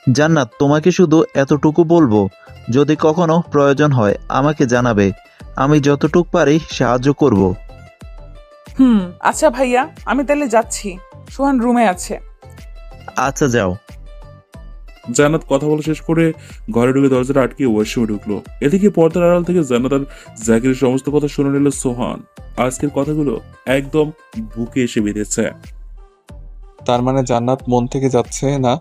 জান্নাত, তোমাকে শুধু এতটুকু বলবো, যদি কখনো প্রয়োজন হয় আমাকে জানাবে। আমি যতটুকু পারি সাহায্য করব। হুম, আচ্ছা ভাইয়া, আমি তাহলে যাচ্ছি। সোহান রুমে আছে। আচ্ছা, যাও। জান্নাত কথা বলা শেষ করে ঘরে ঢুকে দরজাটা আটকে ওয়াশরুমে ঢুকলো। এদিকে পর্দার আড়াল থেকে জান্নাত আর জাকিরের সমস্ত কথা শুনে নিল সোহান। আজকের কথাগুলো একদম বুকে এসে বেঁধেছে। তার মানে জান্নাত মন থেকে যাচ্ছে না,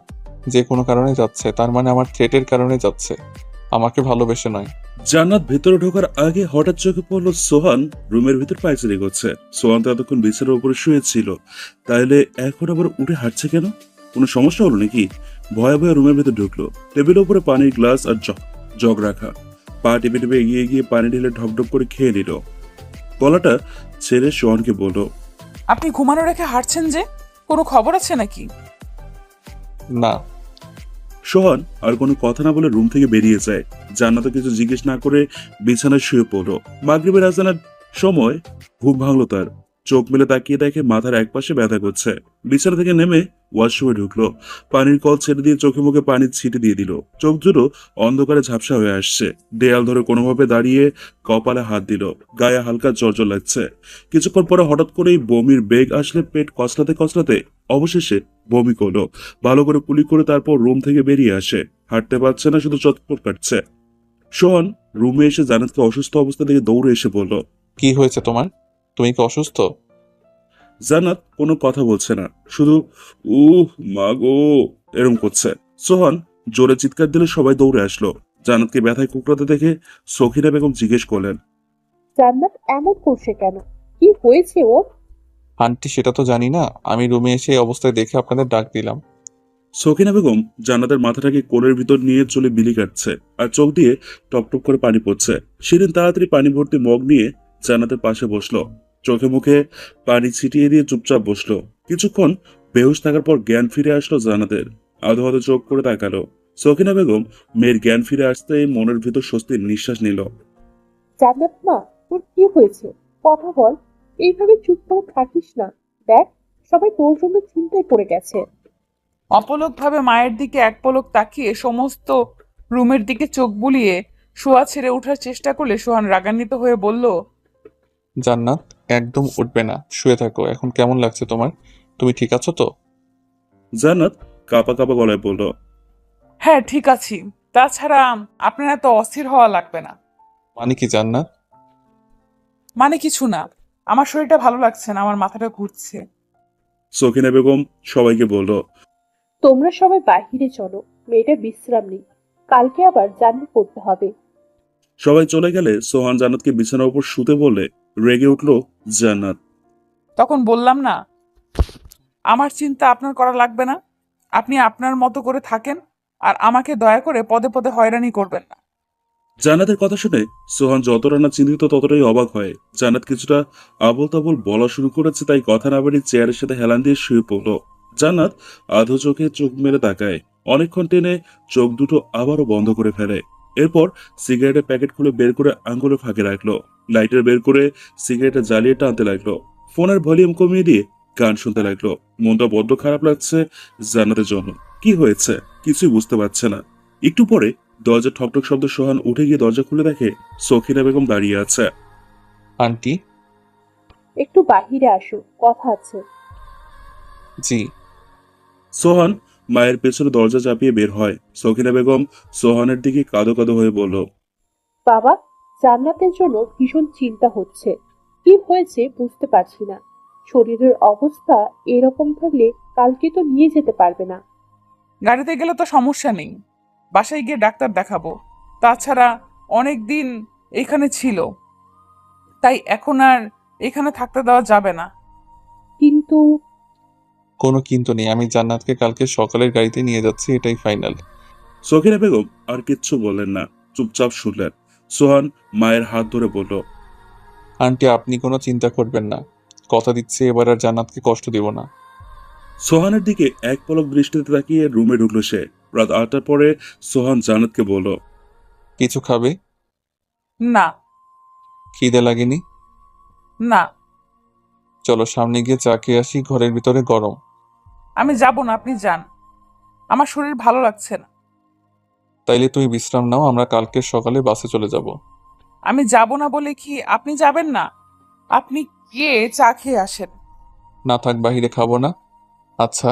যে কোনো কারণে যাচ্ছে। তার মানে আমার থ্রেটের কারণে যাচ্ছে, আমাকে ভালোবেসে নয়। জান্নাত ভেতরে ঢোকার আগে হঠাৎ চোখে পড়লো সোহান রুমের ভিতর পায়চারি করছে। সোহান তো এতক্ষণ বিছানার উপরে শুয়েছিল, তাহলে এখন আবার উঠে হাঁটছে কেন? কোনো সমস্যা হলো নাকি? ভয়ে ভয়ে রুমের ভিতর ঢুকলো। টেবিলের উপরে পানির গ্লাস আর জগ রাখা। পা টিপে টিপে এগিয়ে গিয়ে পানি ঢেলে ঢকঢক করে খেয়ে নিল। গলাটা ছেড়ে সোহানকে বলল, আপনি ঘুমানো রেখে হাঁটছেন যে, কোনো খবর আছে নাকি? না। সোহান আর কোনো কথা না বলে রুম থেকে বেরিয়ে যায়। জান্নাত কিছু জিজ্ঞেস না করে বিছানায় শুয়ে পড়লো। মাগরিবের আজানের সময় ঘুম ভাঙলো তার। চোখ মেলে তাকিয়ে দেখে মাথার একপাশে ব্যথা করছে। বিছানা থেকে নেমে ওয়াশরুমে ঢুকলো। পানির কল ছেড়ে দিয়ে চোখে মুখে পানির ছিটে দিয়ে দিল। চোখ দুটো অন্ধকারে ঝাপসা হয়ে আসছে। দেয়াল ধরে কোনোভাবে দাঁড়িয়ে কপালে হাত দিল। গায়ে হালকা জ্বর লাগছে। কিছুক্ষণ পরে হঠাৎ করেই বমির বেগ আসলে পেট কচলাতে কচলাতে অবশেষে বমি করলো। ভালো করে কুলি করে তারপর রুম থেকে বেরিয়ে আসে। হাঁটতে পারছে না, শুধু চটপট কাটছে। সোহান রুমে এসে জান্নাতকে অসুস্থ অবস্থা দেখে দৌড়ে এসে বলল, কি হয়েছে তোমার? তুমি কি অসুস্থ? জান্নাত কোনো কথা বলছে না, শুধু মা গো এরম করছে। সোহান জোরে চিৎকার দিলে সবাই দৌড়ে আসলো। জান্নাতকে ব্যথায় কুকড়াতে দেখে সখিনা বেগম জিজ্ঞেস করলেন, জান্নাত এমন করছে কেন? কি হয়েছে ওর? আন্টি, সেটা তো জানি না। আমি রুমে এসে এই অবস্থায় দেখে আপনাদের ডাক দিলাম। সখিনা বেগম জান্নাতের মাথাটাকে কোলের ভিতর নিয়ে চলে বিলি কাটছে, আর চোখ দিয়ে টপ টপ করে পানি পড়ছে। সেদিন তাড়াতাড়ি পানি ভর্তি মগ নিয়ে জান্নাতের পাশে বসলো। চোখে মুখে পানি ছিটিয়ে দিয়ে চুপচাপ বসলো। কিছুক্ষণ বেহুশ থাকার পর জ্ঞান ফিরে আসলো জান্নাতের। আধো আধো চোখ করে তাকালো। সখিনা বেগম মেয়ের জ্ঞান ফিরে আসতে মনের ভিতর স্বস্তির নিঃশ্বাস নিল। জান্নাত মা, তোর কি হয়েছে? কথা বল। এইভাবে চুপ করে থাকিস না। দেখ, সবাই তোর জন্য চিন্তায় পড়ে গেছে। অপলকভাবে মায়ের দিকে এক পলক তাকিয়ে সমস্ত রুমের দিকে চোখ বুলিয়ে শোয়া ছেড়ে ওঠার চেষ্টা করলে সোহান রাগান্বিত হয়ে বলল, জান্নাত, একদম উঠবে না, শুয়ে থাকো। এখন কেমন লাগছে তোমার? তুমি ঠিক আছো তো? জান্নাত কাঁপা কাঁপা গলায় বলল, হ্যাঁ ঠিক আছি। তাছাড়া আপনার এত অস্থির হওয়া লাগবে না। মানে কি জান্নাত? মানে কিছু না, আমার শরীরটা ভালো লাগছে না, আমার মাথাটা ঘুরছে। সখিনা বেগম সবাইকে বলল, তোমরা সবাই বাহিরে চলো, মেয়েটা বিশ্রাম নেই। কালকে আবার জার্নি করতে হবে। সবাই চলে গেলে সোহান জান্নাতকে বিছানার উপর শুতে বললে রেগে উঠল জান্নাত। তখন বললাম না, আমার চিন্তা আপনার করা লাগবে না। আপনি আপনার মতো করে থাকেন, আর আমাকে দয়া করে পদে পদে হয়রানি করবেন না। জান্নাতের কথা শুনে সোহান যতটা না চিন্তিত ততটাই অবাক হয়। জান্নাত কিছুটা আবোল তাবোল বলা শুরু করেছে, তাই কথা না বাড়ি চেয়ারের সাথে হেলান দিয়ে শুয়ে পড়ল। জান্নাত আধো চোখে চোখ মেলে তাকায়। অনেকক্ষণ টেনে চোখ দুটো আবারও বন্ধ করে ফেলে। এরপর সিগারেটের প্যাকেট খুলে বের করে আঙ্গুলে ফাঁকে রাখলো। লাইটার বের করে সিগারেটে জ্বালিয়ে টানতে লাগলো। ফোনের ভলিউম কমিয়ে দিয়ে গান শুনতে লাগলো। মনটা বড্ড খারাপ লাগছে জান্নাতের জন্য। কি হয়েছে কিছুই বুঝতে পারছে না। একটু পরে দরজা ঠকঠক শব্দ। সোহান উঠে গিয়ে দরজা খুলে দেখে সখিনা বেগম দাঁড়িয়ে আছে। আন্টি। একটু বাহিরে আসো, কথা আছে। জি। সোহান মায়ের পেছনে দরজা চাপিয়ে বের হয়। সখিনা বেগম সোহানের দিকে কাঁদো কাঁদো হয়ে বলল, বাবা, জান্নাতের জন্য ভীষণ চিন্তা হচ্ছে। কি হয়েছে বুঝতে পারছি না। শরীরের অবস্থা এরকম থাকলে কালকে তো নিয়ে যেতে পারবে না। গাড়িতে গেলে তো সমস্যা নেই, বাসায় গিয়ে ডাক্তার দেখাবো। তাছাড়া অনেক দিন এখানে ছিল, তাই এখন আর এখানে থাকতে দেওয়া যাবে না। কিন্তু কোনো কিন্তু নেই, আমি জান্নাতকে কালকে সকালের গাড়িতে নিয়ে যাচ্ছি, এটাই ফাইনাল। সখিনা বেগম আর কিচ্ছু বললেন না, চুপচাপ শুনলেন। সোহান মায়ের হাত ধরে বলল, আন্টি, আপনি কোনো চিন্তা করবেন না, কথা দিচ্ছি এবার আর জান্নাতকে কষ্ট দিব না। সোহানের দিকে এক পলক দৃষ্টিতে তাকিয়ে রুমে ঢুকলো সে। রাত 8টার পরে সোহান জান্নাতকে বলল, কিছু খাবে? না। খিদে লাগেনি? না, চলো সামনে গিয়ে চা খেয়ে আসি, ঘরের ভিতরে গরম। আমি যাব না, আপনি যান। আমার শরীর ভালো লাগছে না। তাইলে তুমি বিশ্রাম নাও, আমরা কালকে সকালে বাসে চলে যাব। আমি যাব না বলে কি আপনি যাবেন না? আপনি গিয়ে চা খেয়ে আসেন। না থাক, বাহিরে খাবো না। আচ্ছা,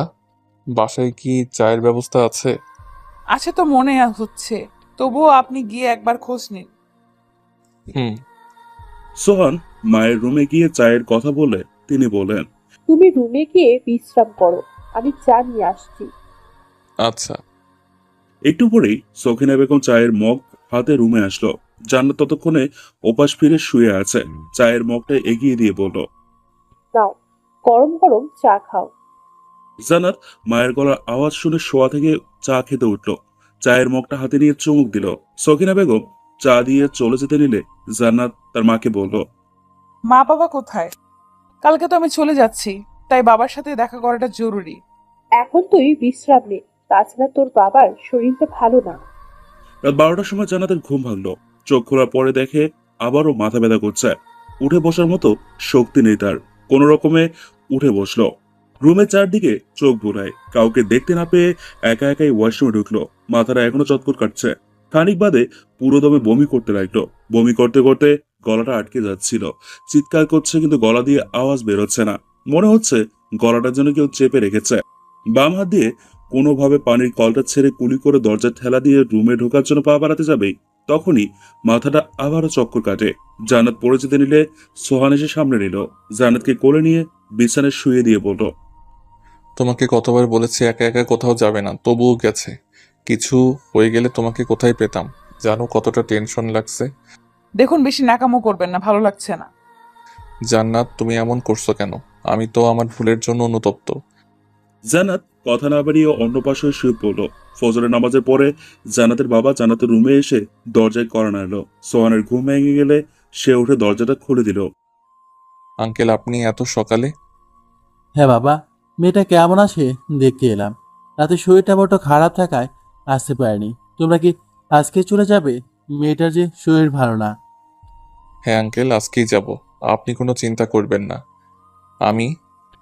বাসায় কি চায়ের ব্যবস্থা আছে? আছে তো মনে হচ্ছে, তবুও আপনি গিয়ে একবার খোঁজ নিন। হুম। সোহান মায়ের রুমে গিয়ে চায়ের কথা বলে তিনি বলেন, তুমি রুমে গিয়ে বিশ্রাম করো, আমি চা নিয়ে আসছি। আচ্ছা। একটু পরেই সখিনা বেগম চায়ের মগ হাতে রুমে আসলো। জান্নাত ততক্ষণে ওপাশ ফিরে শুয়ে আছে। চায়ের মগটা এগিয়ে দিয়ে বলল। নাও, গরম গরম চা খাও। জান্নাত মায়ের গলার আওয়াজ শুনে শোয়া থেকে চা খেতে উঠল। চায়ের মগটা হাতে নিয়ে চুমুক দিল। সখিনা বেগম চা দিয়ে চলে যেতে নিলে জান্নাত তার মাকে বলল, মা বাবা কোথায়? কালকে তো আমি চলে যাচ্ছি, তাই বাবার সাথে দেখা করাটা জরুরি। এখন তুই বিশ্রাম নে, তাছাড়া তোর বাবার শরীরটা ভালো না। রাত 12টার সময় জান্নাতের ঘুম ভাঙলো। চোখ খোলার পরে দেখে আবারও মাথা ব্যথা করছে। উঠে বসার মতো শক্তি নেই তার। কোনো রকমে উঠে বসলো। রুমের চারদিকে চোখ বুলায়। কাউকে দেখতে না পেয়ে একা একাই ওয়াশরুমে ঢুকলো। মাথাটা এখনো চটকট কাটছে। খানিক বাদে পুরো দমে বমি করতে লাগলো। বমি করতে করতে গলাটা আটকে যাচ্ছিল। চিৎকার করছে কিন্তু গলা দিয়ে আওয়াজ বেরোচ্ছে না। মনে হচ্ছে গলাটার জন্য কেউ চেপে রেখেছে। বাম হাত দিয়ে কোনোভাবে পানির কলটা ছেড়ে কুলি করে দরজার ঠেলা দিয়ে রুমে ঢোকার জন্য পা বাড়াতে যাবেই তখনই মাথাটা আবারও চক্কর কাটে। জান্নাত পড়ে যেতে নিলে সোহান এসে সামনে নিল। জান্নাতকে কোলে নিয়ে বিছানায় শুয়ে দিয়ে বলল, তোমাকে কতবার বলেছি একা একা কোথাও যাবে না, তবুও গেছে। কিছু হয়ে গেলে তোমাকে কোথায় পেতাম? জানো কতটা টেনশন লাগছে। দেখুন, বেশি ন্যাকামো করবেন না, ভালো লাগছে না। জান্নাত, তুমি এমন করছো কেন? আমি তো আমার ভুলের জন্য অনুতপ্ত। জান্নাত কথা না বাড়িয়ে অন্য পাশে শুয়ে পড়ল। ফজরের নামাজের পরে জান্নাতের বাবা জান্নাতের রুমে এসে দরজায় কড়া নাড়ল। সোহানের ঘুম ভেঙে গেলে সে উঠে দরজাটা খুলে দিল। আঙ্কেল, আপনি এত সকালে? হ্যাঁ বাবা, মেয়েটা কেমন আছে দেখতে এলাম। রাতে শরীরটা বড্ড খারাপ থাকায় আসতে পারিনি। তোমরা কি আজকে চলে যাবে? মেয়েটার যে শরীর ভালো না। হ্যাঁ আঙ্কেল, আজকেই যাব। আপনি কোনো চিন্তা করবেন না। আমি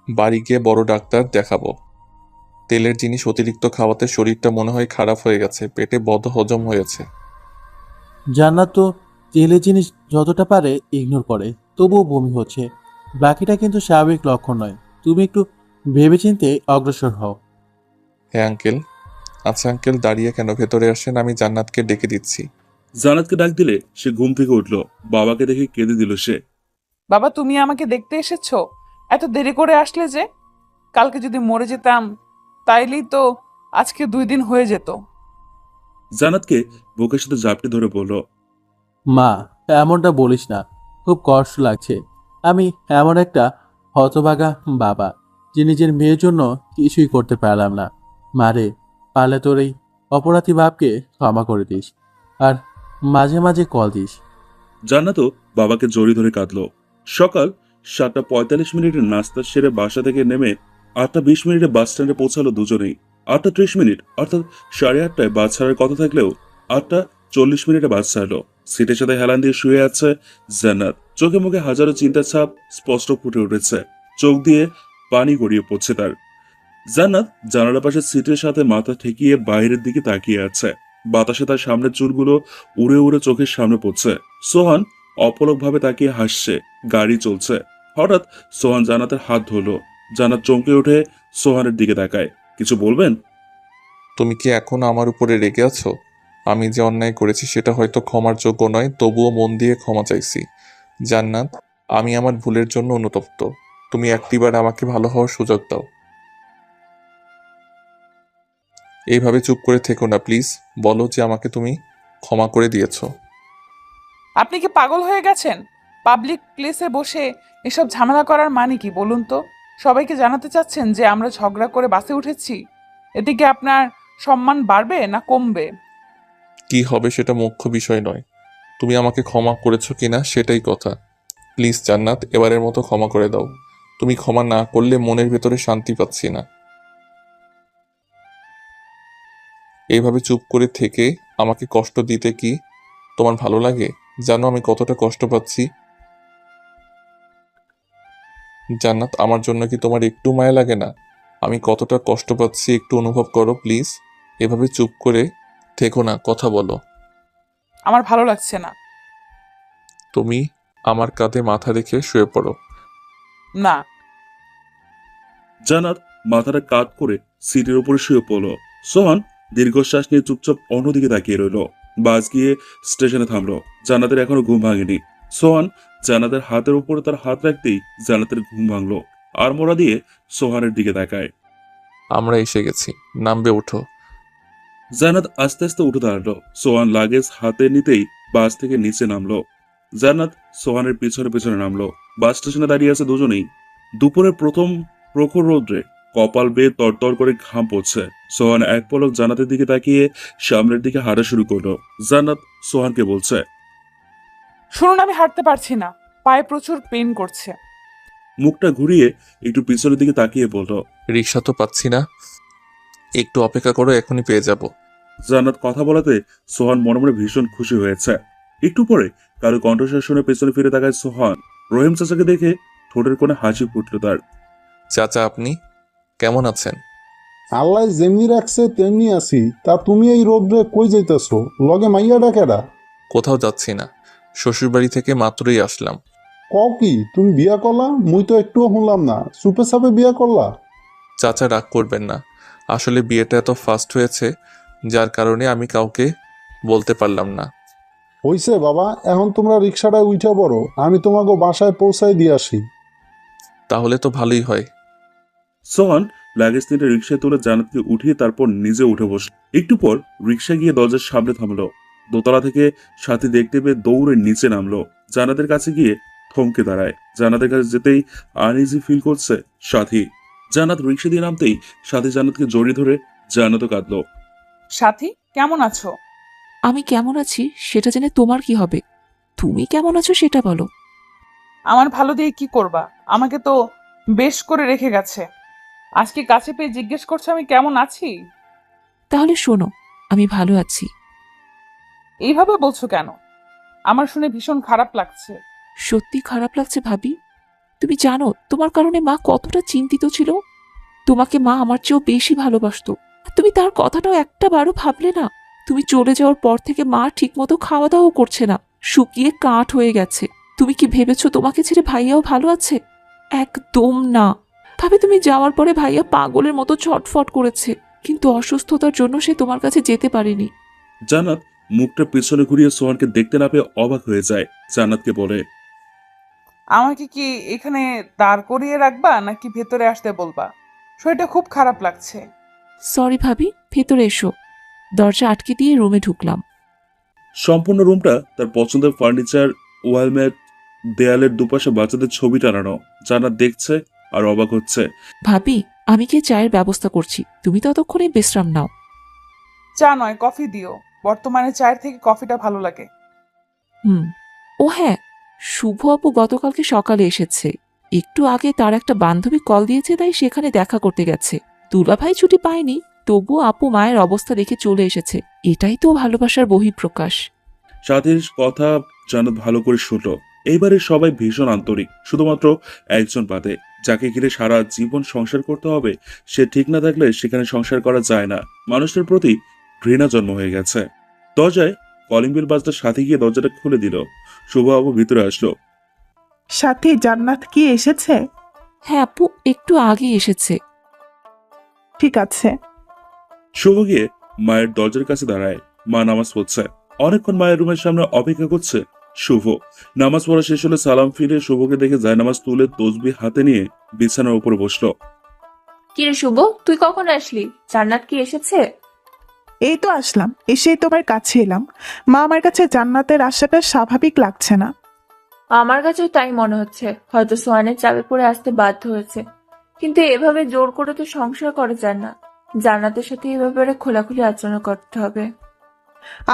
বাড়ি গিয়ে বড় ডাক্তার দেখাবো। তেলের জিনিস অতিরিক্ত খাওয়াতে শরীরটা মনে হয় খারাপ হয়ে গেছে, পেটে বদ হজম হয়েছে। জান্নাত তো তেলের জিনিস যতটা পারে ইগনোর করে, তবুও বমি হচ্ছে। বাকিটা কিন্তু স্বাভাবিক লক্ষণ নয়। তুমি একটু ভেবেচিন্তে অগ্রসর হও। হ্যাঁ আঙ্কেল। আচ্ছা আঙ্কেল, দাঁড়িয়ে কেন? ভেতরে আসেন, আমি জান্নাতকে ডেকে দিচ্ছি। জান্নাতকে ডাক দিলে সে ঘুম থেকে উঠল। বাবাকে দেখে কেঁদে দিল সে। বাবা, তুমি আমাকে দেখতে এসেছো? এত দেরি করে আসলে যে? কালকে যদি মরে যেতাম তাইলেই তো আজকে 2 দিন হয়ে যেত। জান্নাতকে বুকের সাথে জাপটে ধরে বলল, মা, এমনটা বলিস না, খুব কষ্ট লাগছে। আমি এমন একটা হতভাগা বাবা যে নিজের মেয়ের জন্য কিছুই করতে পারলাম না। মারে, পারলে তোর এই অপরাধী বাপকে ক্ষমা করে দিস, আর মাঝে মাঝে কল দিস। জান্নাতও বাবাকে জড়িয়ে ধরে কাঁদলো। সকাল 7:45 নাস্তা সেরে বাসা থেকে নেমে 8:20 বাস স্ট্যান্ডে পৌঁছালো দুজনেই। 8:30 অর্থাৎ 8:30টায় বাস ছাড়ার কথা থাকলেও 8:40 বাস ছাড়লো। সিটের সাথে হেলান দিয়ে শুয়ে আছে জান্নাত। চোখে মুখে হাজারো চিন্তার ছাপ স্পষ্ট ফুটে উঠেছে। চোখ দিয়ে পানি গড়িয়ে পড়ছে তার। জান্নাত জানালা পাশে সিটের সাথে মাথা ঠেকিয়ে বাইরের দিকে তাকিয়ে আছে। বাতাসে তার সামনের চুলগুলো উড়ে উড়ে চোখের সামনে পড়ছে। সোহান অপলকভাবে তাকিয়ে হাসছে। গাড়ি চলছে। হঠাৎ সোহান জান্নাতের হাত ধরলো। জান্নাত চমকে উঠে সোহানের দিকে তাকায়। কিছু বলবেন? তুমি কি এখনো আমার উপরে রেগে আছো? আমি যে অন্যায় করেছি সেটা হয়তো ক্ষমার যোগ্য নয়, তবুও মন দিয়ে ক্ষমা চাইছি। জান্নাত, আমি আমার ভুলের জন্য অনুতপ্ত। তুমি একটিবার আমাকে ভালো হওয়ার সুযোগ দাও। এইভাবে চুপ করে থেকো না প্লিজ। বলো যে আমাকে তুমি ক্ষমা করে দিয়েছো। আপনি কি পাগল হয়ে গেছেন? পাবলিক প্লেসে বসে এসব ঝামেলা করার মানে কি বলুন তো? সবাইকে জানাতে চাচ্ছেন যে আমরা ঝগড়া করে বাসে উঠেছি? এতে কি আপনার সম্মান বাড়বে না কমবে? কি হবে সেটা মুখ্য বিষয় নয়, তুমি আমাকে ক্ষমা করেছো কিনা সেটাই কথা। প্লিজ জান্নাত, এবারের মতো ক্ষমা করে দাও। তুমি ক্ষমা না করলে মনের ভেতরে শান্তি পাচ্ছি না। এইভাবে চুপ করে থেকে আমাকে কষ্ট দিতে কি তোমার ভালো লাগে? জানো আমি কতটা কষ্ট পাচ্ছি? জান্নাত, আমার জন্য কি তোমার একটু মায়া লাগে না? আমি কতটা কষ্ট পাচ্ছি একটু অনুভব করো প্লিজ। এভাবে চুপ করে থেকো না, কথা বলো। আমার ভালো লাগছে না। তুমি আমার কাঁধে মাথা রেখে শুয়ে পড়ো। না। জান্নাত মাথাটা কাত করে সিটের উপরে শুয়ে পড়ল। সোহান দীর্ঘশ্বাস নিয়ে চুপচাপ অন্যদিকে তাকিয়ে রইল। বাস গিয়ে স্টেশনে থামলো। জান্নাতের এখনো ঘুম ভাঙেনি। সোহান জান্নাতের হাতের উপরে তার হাত রাখতেই জান্নাতের ঘুম ভাঙলো। আর মোড়া দিয়ে সোহানের দিকে তাকায়। আমরা এসে গেছি, নামবে, ওঠো। জান্নাত আস্তে আস্তে উঠে দাঁড়ালো। সোহান লাগেজ হাতে নিতেই বাস থেকে নিচে নামলো। জান্নাত সোহানের পিছনে পিছনে নামলো। বাস স্টেশনে দাঁড়িয়ে আছে দুজনেই। দুপুরের প্রথম প্রখর রৌদ্রে কপাল বেয়ে তরতর করে ঘাম পড়ছে। সোহান এক পলক জান্নাতের দিকে তাকিয়ে সামনের দিকে হাঁটা শুরু করলো। জান্নাত সোহানকে বলছে, শুনুন, আমি হাঁটতে পারছি না, পায়ে প্রচুর পেন করছে। মুখটা ঘুরিয়ে একটু পিছনের দিকে তাকিয়ে বলল। রিক্সা তো পাচ্ছি না, একটু অপেক্ষা করো, এখনই পেয়ে যাব। জান্নাত কথা বলাতে সোহান মনে মনে ভীষণ খুশি হয়েছে। একটু পরে কারো কণ্ঠস্বর শুনে পেছনে ফিরে তাকায় সোহান। রহিম চাচাকে দেখে ঠোঁটের কোণে হাসি ফুটল তার। চাচা, আপনি কেমন আছেন? আল্লাহ যেমনি রাখছে তেমনি আছি। তা তুমি এই রোদ্রে কই যাইতেছো? লগে মাইয়া ডাকেরা? কোথাও যাচ্ছি না, শ্বশুরবাড়ি থেকে মাত্রই আসলাম। কও কি তুমি বিয়া করলা? মুই তো একটুও শুনলাম না। সুপে সাপে বিয়া করলা? চাচা, রাগ করবেন না, আসলে বিয়েটা এত ফাস্ট হয়েছে, যার কারণে আমি কাউকে বলতে পারলাম না। হইছে বাবা, এখন তোমরা রিক্সাটায় উঠে পড়ো, আমি তোমাকে বাসায় পৌঁছায় দিয়ে আসি। তাহলে তো ভালোই হয়। সোহান লাগেজ নিয়ে রিক্সায় তুলে জান্নাতকে উঠিয়ে তারপর নিজে উঠে বসল। একটু পর রিক্সা গিয়ে দরজার সামনে থামলো। দোতলা থেকে সাথী দেখতে পেয়ে দৌড়ে নিচে নামলো। জান্নাতের কাছে গিয়ে থমকে দাঁড়ায়। জান্নাতের কাছে যেতেই আনইজি ফিল করছে সাথী। জান্নাত রিক্সা দিয়ে নামতেই সাথী জান্নাতকে জড়িয়ে ধরে জান্নাতও কাঁদলো। সাথী, কেমন আছো? আমি কেমন আছি সেটা জেনে তোমার কি হবে? তুমি কেমন আছো সেটা বলো। আমার ভালো দিয়ে কি করবা? আমাকে তো বেশ করে রেখে গেছে। আজকে কাছে পেয়ে জিজ্ঞেস করছো আমি কেমন আছি? তাহলে শোনো, আমি ভালো আছি। এইভাবে বলছো কেন? আমার শুনে ভীষণ খারাপ লাগছে। সত্যি খারাপ লাগছে ভাবি। তুমি জানো তোমার কারণে মা কতটা চিন্তিত ছিল। তোমাকে মা আমার চেয়েও বেশি ভালোবাসতো। আর তুমি তার কথাটাও একটা বারও ভাবলে না। তুমি চলে যাওয়ার পর থেকে মা ঠিকমতো খাওয়া দাওয়াও করছে না, শুকিয়ে কাঠ হয়ে গেছে। তুমি কি ভেবেছো তোমাকে ছেড়ে ভাইয়াও ভালো আছে? একদম না ভাবে। তুমি যাওয়ার পরে ভাইয়া পাগলের মতো ছটফট করেছে, কিন্তু অসুস্থতার জন্য সে তোমার কাছে যেতে পারেনি। জান্নাত মুখটা পিছনে ঘুরিয়ে সোহানকে দেখতে না পেয়ে অবাক হয়ে যায়। জান্নাতকে বলে, আমাকে কি এখানে দাঁড় করিয়ে রাখবা নাকি ভেতরে আসতে বলবা? শরীরটা খুব খারাপ লাগছে। সরি ভাবি, ভেতরে এসো। দরজা আটকে দিয়ে রুমে ঢুকলাম। সম্পূর্ণ রুমটা তার পছন্দের ফার্নিচার, ওয়ালম্যাট, দেয়ালের দুপাশে বাচ্চাদের ছবি টানানো। জান্নাত দেখছে আর অবাক হচ্ছে। ভাবি, আমি কি চায়ের ব্যবস্থা করছি, তুমি ততক্ষণে বিশ্রাম নাও। চা নয়, কফি দিও। বর্তমানে চায়ের থেকে কফিটা ভালো লাগে। ও হ্যাঁ, শুভ আপু গতকালকে সকালে এসেছে। একটু আগে তার একটা বান্ধবী কল দিয়েছে, তাই সেখানে দেখা করতে গেছে। দুলাভাই ছুটি পায়নি, তবুও আপু মায়ের অবস্থা দেখে চলে এসেছে। এটাই তো ভালোবাসার বহিঃপ্রকাশ। সাথীর কথা জান্নাত ভালো করে শুনল। এইবারে সবাই ভীষণ আন্তরিক, শুধুমাত্র একজন বাদে। যাকে ঘিরে সারা জীবন সংসার করতে হবে, সে ঠিক না থাকলে সেখানে সংসার করা যায় না। মানুষের প্রতি ঘৃণা জন্ম হয়ে গেছে। দরজায় কলিং বেল বাজতে সাথী গিয়ে দরজাটা খুলে দিল। শুভ আপু ভিতরে আসলো। সাথী, জান্নাত কি এসেছে? হ্যাঁ আপু, একটু আগে এসেছে। ঠিক আছে। শুভ গিয়ে মায়ের দরজার কাছে দাঁড়ায়। মা নামাজ পড়ছে। অনেকক্ষণ মায়ের রুমের সামনে অপেক্ষা করছে শুভ। নামাজ পড়া শেষ হলে সালাম ফিরে শুভকে দেখে জায়নামাজ তুলে তসবিহ হাতে নিয়ে বিছানার উপরে বসলো। কিরে শুভ, তুই কখন আসলি? জান্নাত কি এসেছে? এই তো আসলাম, এসেই তোমার কাছে এলাম। মা, আমার কাছে জান্নাতের আশাটা স্বাভাবিক লাগছে না। আমার কাছেও তাই মনে হচ্ছে। হয়তো সোয়ানের চাপে পড়ে আসতে বাধ্য হয়েছে, কিন্তু এভাবে জোর করে তো সংসার করা যায় না। জান্নাতের সাথে এ ব্যাপারে খোলাখুলি আলোচনা করতে হবে।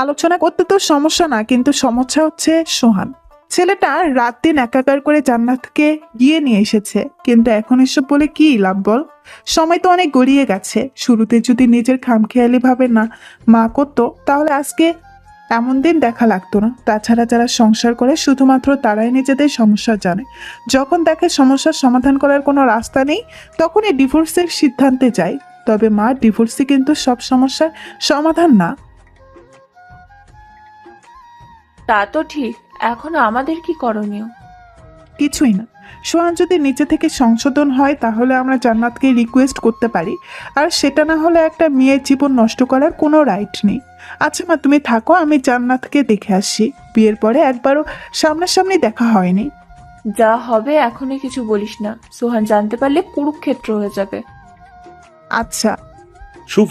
আলোচনা করতে তো সমস্যা না, কিন্তু সমস্যা হচ্ছে সোহান। ছেলেটা রাত দিন একাকার করে জান্নাতকে গিয়ে নিয়ে এসেছে, কিন্তু এখন এসব বলে কি লাভ বল? সময় তো অনেক গড়িয়ে গেছে। শুরুতে যদি নিজের খামখেয়ালি ভাবে না মা করতো, তাহলে আজকে এমন দিন দেখা লাগতো না। তাছাড়া যারা সংসার করে শুধুমাত্র তারাই নিজেদের সমস্যা জানে। যখন দেখে সমস্যার সমাধান করার কোনো রাস্তা নেই, তখনই ডিভোর্সের সিদ্ধান্তে যায়। তবে মা, ডিভোর্সই কিন্তু সব সমস্যার সমাধান না। তা তো ঠিক, এখন আমাদের কি করণীয়? কিছুই না। সোহান যদি নিচে থেকে সংশোধন হয় তাহলে আমরা জান্নাতকে রিকোয়েস্ট করতে পারি, আর সেটা না হলে একটা মেয়ের জীবন নষ্ট করার কোনো রাইট নেই। আচ্ছা মা, তুমি থাকো, আমি জান্নাতকে দেখে আসি। বিয়ের পরে একবারও সামনাসামনি দেখা হয়নি। যা হবে এখনই কিছু বলিস না, সোহান জানতে পারলে কুরুক্ষেত্র হয়ে যাবে। আচ্ছা। শুভ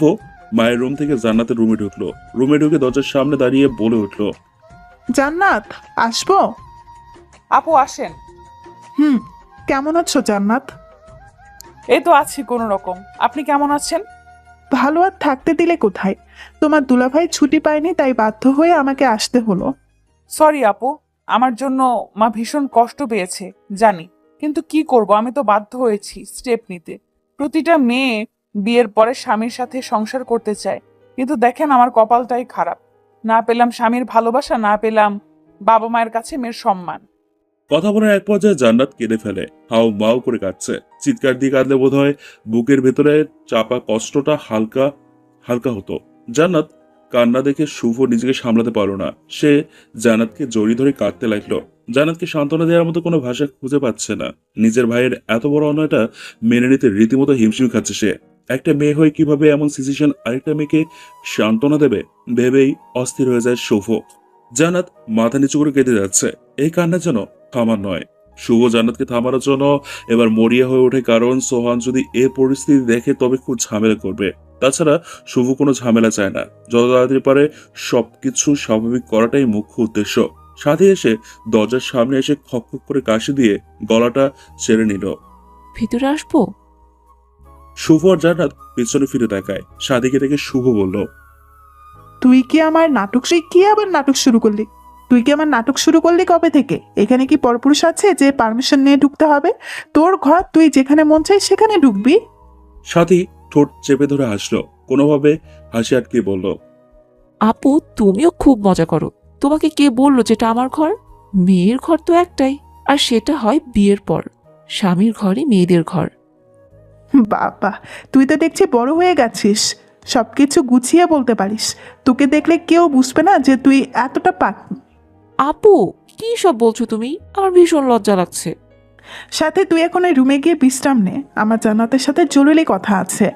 মায়ের রুম থেকে জান্নাতের রুমে ঢুকলো। রুমে ঢুকে দরজার সামনে দাঁড়িয়ে বলে উঠলো, জান্নাত, আসবো? আপু আসেন। কেমন আছো জান্নাত? এই তো আছি কোনো রকম। আপনি কেমন আছেন? ভালো আর থাকতে দিলে কোথায়? তোমার দুলাভাই ছুটি পায়নি, তাই বাধ্য হয়ে আমাকে আসতে হলো। সরি আপু, আমার জন্য মা ভীষণ কষ্ট পেয়েছে জানি, কিন্তু কি করব, আমি তো বাধ্য হয়েছি স্টেপ নিতে। প্রতিটা মেয়ে বিয়ের পরে স্বামীর সাথে সংসার করতে চায়, কিন্তু দেখেন আমার কপালটাই খারাপ। না পেলাম স্বামীর ভালোবাসা, না পেলাম বাবা মায়ের কাছে মেয়ের সম্মান। কথা বলার এক পর্যায়ে জান্নাত কেঁদে ফেলে। হাউ মাউ করে কাঁদছে। চিৎকার দিয়ে কাঁদলে বোধহয় বুকের ভেতরে চাপা কষ্টটা হালকা হালকা হতো। জান্নাত কান্না দেখে শুভ নিজেকে সামলাতে পারল না। সে জান্নাতকে জড়িয়ে ধরে কাঁদতে লাগলো। জান্নাতকে সান্ত্বনা দেওয়ার মতো কোনো ভাষা খুঁজে পাচ্ছে না। নিজের ভাইয়ের এত বড় অন্যায়টা মেনে নিতে রীতিমতো হিমশিম খাচ্ছে সে। একটা মেয়ে হয়ে কিভাবে এমন সিচুয়েশন আরেকটা মেয়েকে সান্ত্বনা দেবে ভেবেই অস্থির হয়ে যায় শুভ। জান্নাত মাথা নিচু করে কেঁদে যাচ্ছে। এই কান্না যেন থামার নয়। শুভ জান্নাতকে থামানোর জন্য এবার মরিয়া হয়ে ওঠে, কারণ সোহান যদি এ পরিস্থিতি দেখে তবে খুব ঝামেলা করবে। তাছাড়া শুভ কোনো ঝামেলা চায় না। যত তাড়াতাড়ি পারে সবকিছু স্বাভাবিক করাটাই মুখ্য উদ্দেশ্য। সাথে এসে দরজার সামনে এসে খক খক করে কাশি দিয়ে গলাটা ছেড়ে নিল। ভিতরে আসবো? শুভ আর জান্নাত পিছনে ফিরে তাকায়। সাদিকে দেখে শুভ বলল, তুই কি আমার নাটক কি আবার নাটক শুরু করলি? তুই কি আমার নাটক শুরু করলি কবে থেকে? এখানে কি পরপুরুষ আছে যে পারমিশন নিয়ে ঢুকতে হবে? তোর ঘর, তুই যেখানে মন চাই সেখানে ঢুকবি। সাথী ঠোঁট চেপে ধরে হাসলো। কোনোভাবে হাসি আটকে বলল, আপু, তুমিও খুব মজা করো। তোমাকে কে বললো যেটা আমার ঘর? মেয়ের ঘর তো একটাই, আর সেটা হয় বিয়ের পর। স্বামীর ঘরই মেয়েদের ঘর। বাবা, তুই তো দেখছি বড় হয়ে গেছিস, সবকিছু গুছিয়ে বলতে পারিস। তোকে দেখলে কেউ বুঝবে না যে তুই এতটা আপু, কি সব বলছো তুমি? আমার ভীষণ লজ্জা লাগছে। সাথে তুই এখন এই রুমে গিয়ে বিশ্রাম নে, আমার জান্নাতের সাথে জরুরি কথা আছে।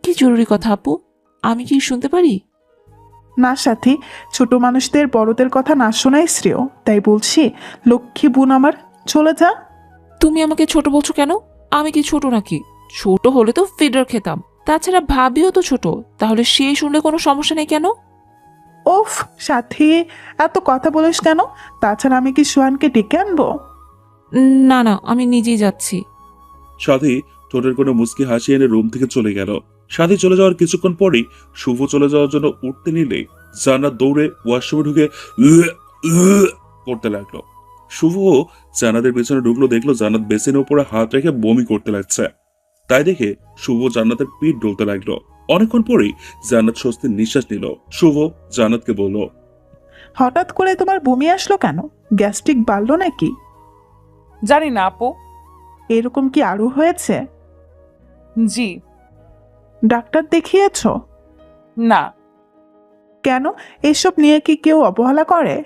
কি জরুরি কথা আপু? আমি কি শুনতে পারি? না সাথী, ছোট মানুষদের বড়দের কথা না শোনাই শ্রেয়। তাই বলছি, লক্ষ্মী বোন আমার, চলে যা। তুমি আমাকে ছোট বলছো কেন? আমি কি ছোট নাকি? ছোট হলে তো ফিডার খেতাম। তাছাড়া ভাবিও তো ছোট, তাহলে সে শুনলে কোনো সমস্যা নেই কেন? ওফ সাথী, এত কথা বলিস কেন? তাছাড়া আমি কি সোহানকে ডেকে আনবো? না না, আমি নিজেই যাচ্ছি। সাথী ঠোঁটের কোনো মুচকি হাসি এনে রুম থেকে চলে গেল। সাথী চলে যাওয়ার কিছুক্ষণ পরেই শুভ চলে যাওয়ার জন্য উঠতে নিলে জান্নাত দৌড়ে ওয়াশরুমে ঢুকে করতে লাগলো। শুভ জান্নাতের পেছনে ঢুকলো, দেখলো জান্নাত বেসিনের উপরে হাত রেখে বমি করতে লাগছে। তাই দেখে শুভ জান্নাতের পিঠ ডলতে লাগলো। অনেকক্ষণ পরেই জান্নাত স্বস্তির নিঃশ্বাস নিল। শুভ জান্নাতকে বলল, হঠাৎ করে তোমার বমি আসলো কেন? গ্যাস্ট্রিক বাড়লো নাকি? জানি না আপু। এরকম কি আরো হয়েছে? জি। ডাক্তার দেখিয়েছো? না। কেন? এসব নিয়ে কি কেউ অবহেলা করে?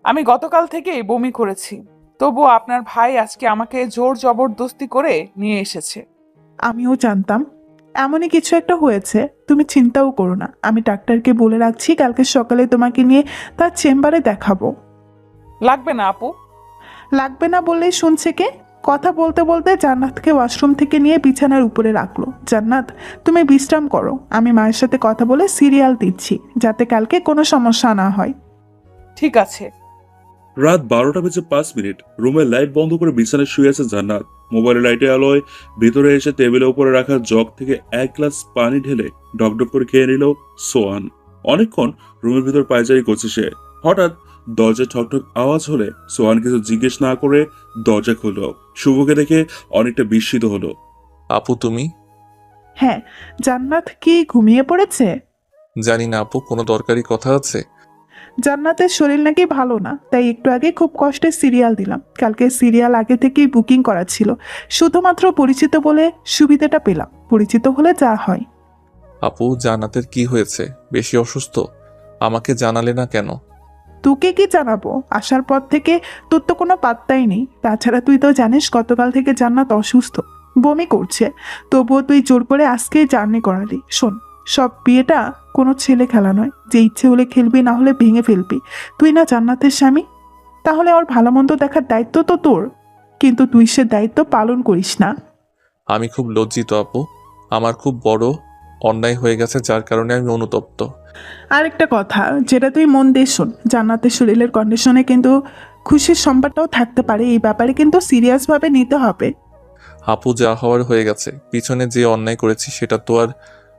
আমি গতকাল থেকেই বমি করেছি, তবুও আপনার ভাই আজকে আমাকে জোর জবরদস্তি করে নিয়ে এসেছে। আমিও জানতাম এমনই কিছু একটা হয়েছে। তুমি চিন্তাও করো না, আমি ডাক্তারকে বলে রাখছি কালকে সকালে তোমাকে নিয়ে তার চেম্বারে দেখাবো। লাগবে না আপু। লাগবে না বললেই শুনছে কে? কথা বলতে বলতে জান্নাতকে ওয়াশরুম থেকে নিয়ে বিছানার উপরে রাখলো। জান্নাত, তুমি বিশ্রাম করো, আমি মায়ের সাথে কথা বলে সিরিয়াল দিচ্ছি, যাতে কালকে কোনো সমস্যা না হয়। ঠিক আছে। রাত 12:05। রুমের লাইট বন্ধ করে বিছানায় শুয়ে আছে জান্নাত। মোবাইলের লাইটের আলোয় ভিতরে এসে টেবিলের উপরে রাখা জগ থেকে এক গ্লাস পানি ঢেলে ডকডক করে খেয়ে নিল সোয়ান। অনেকক্ষণ রুমের ভিতর পায়চারি করছে সে। হঠাৎ দরজায় ঠকঠক আওয়াজ হলে সোয়ান কিছু জিজ্ঞেস না করে দরজা খুলল। শুভকে দেখে অনেকটা বিস্মিত হলো। আপু তুমি? হ্যাঁ। জান্নাত কি ঘুমিয়ে পড়েছে? জানি না আপু, কোনো দরকারি কথা আছে? জান্নাতের শরীর নাকি ভালো না, তাই একটু আগে খুব কষ্টে সিরিয়াল দিলাম। কালকে সিরিয়াল আগে থেকেই বুকিং করা ছিল, শুধুমাত্র পরিচিত বলে সুবিধাটা পেলাম। পরিচিত হলে যা হয়। আপু, জান্নাতের কি হয়েছে? বেশি অসুস্থ? আমাকে জানালে না কেন? তোকে কি জানাবো? আসার পর থেকে তোর তো কোনো পাত্তাই নেই। তাছাড়া তুই তো জানিস গতকাল থেকে জান্নাত অসুস্থ, বমি করছে, তবুও তুই জোর করে আজকেই জার্নি করালি। শোন, সব বিয়েটা কোনো ছেলে খেলা নয় যে ইচ্ছে হলে খেলবি, না হলে ভেঙে ফেলবি। তুই না জান্নাতের স্বামী, তাহলে ওর ভালো মন্দ দেখার দায়িত্ব তো তোর, কিন্তু তুই সে দায়িত্ব পালন করিস না। আমি খুব লজ্জিত আপু, আমার খুব বড় অন্যায় হয়ে গেছে যার কারণে আমি অনুতপ্ত। আরেকটা কথা, যেটা তুই মন দিয়ে শোন, জান্নাতের শরীরের কন্ডিশনে কিন্তু খুশির সম্বাদটাও থাকতে পারে, এই ব্যাপারে কিন্তু সিরিয়াসভাবে নিতে হবে। আপু যা হওয়ার হয়ে গেছে, পিছনে যে অন্যায় করেছি সেটা তো আর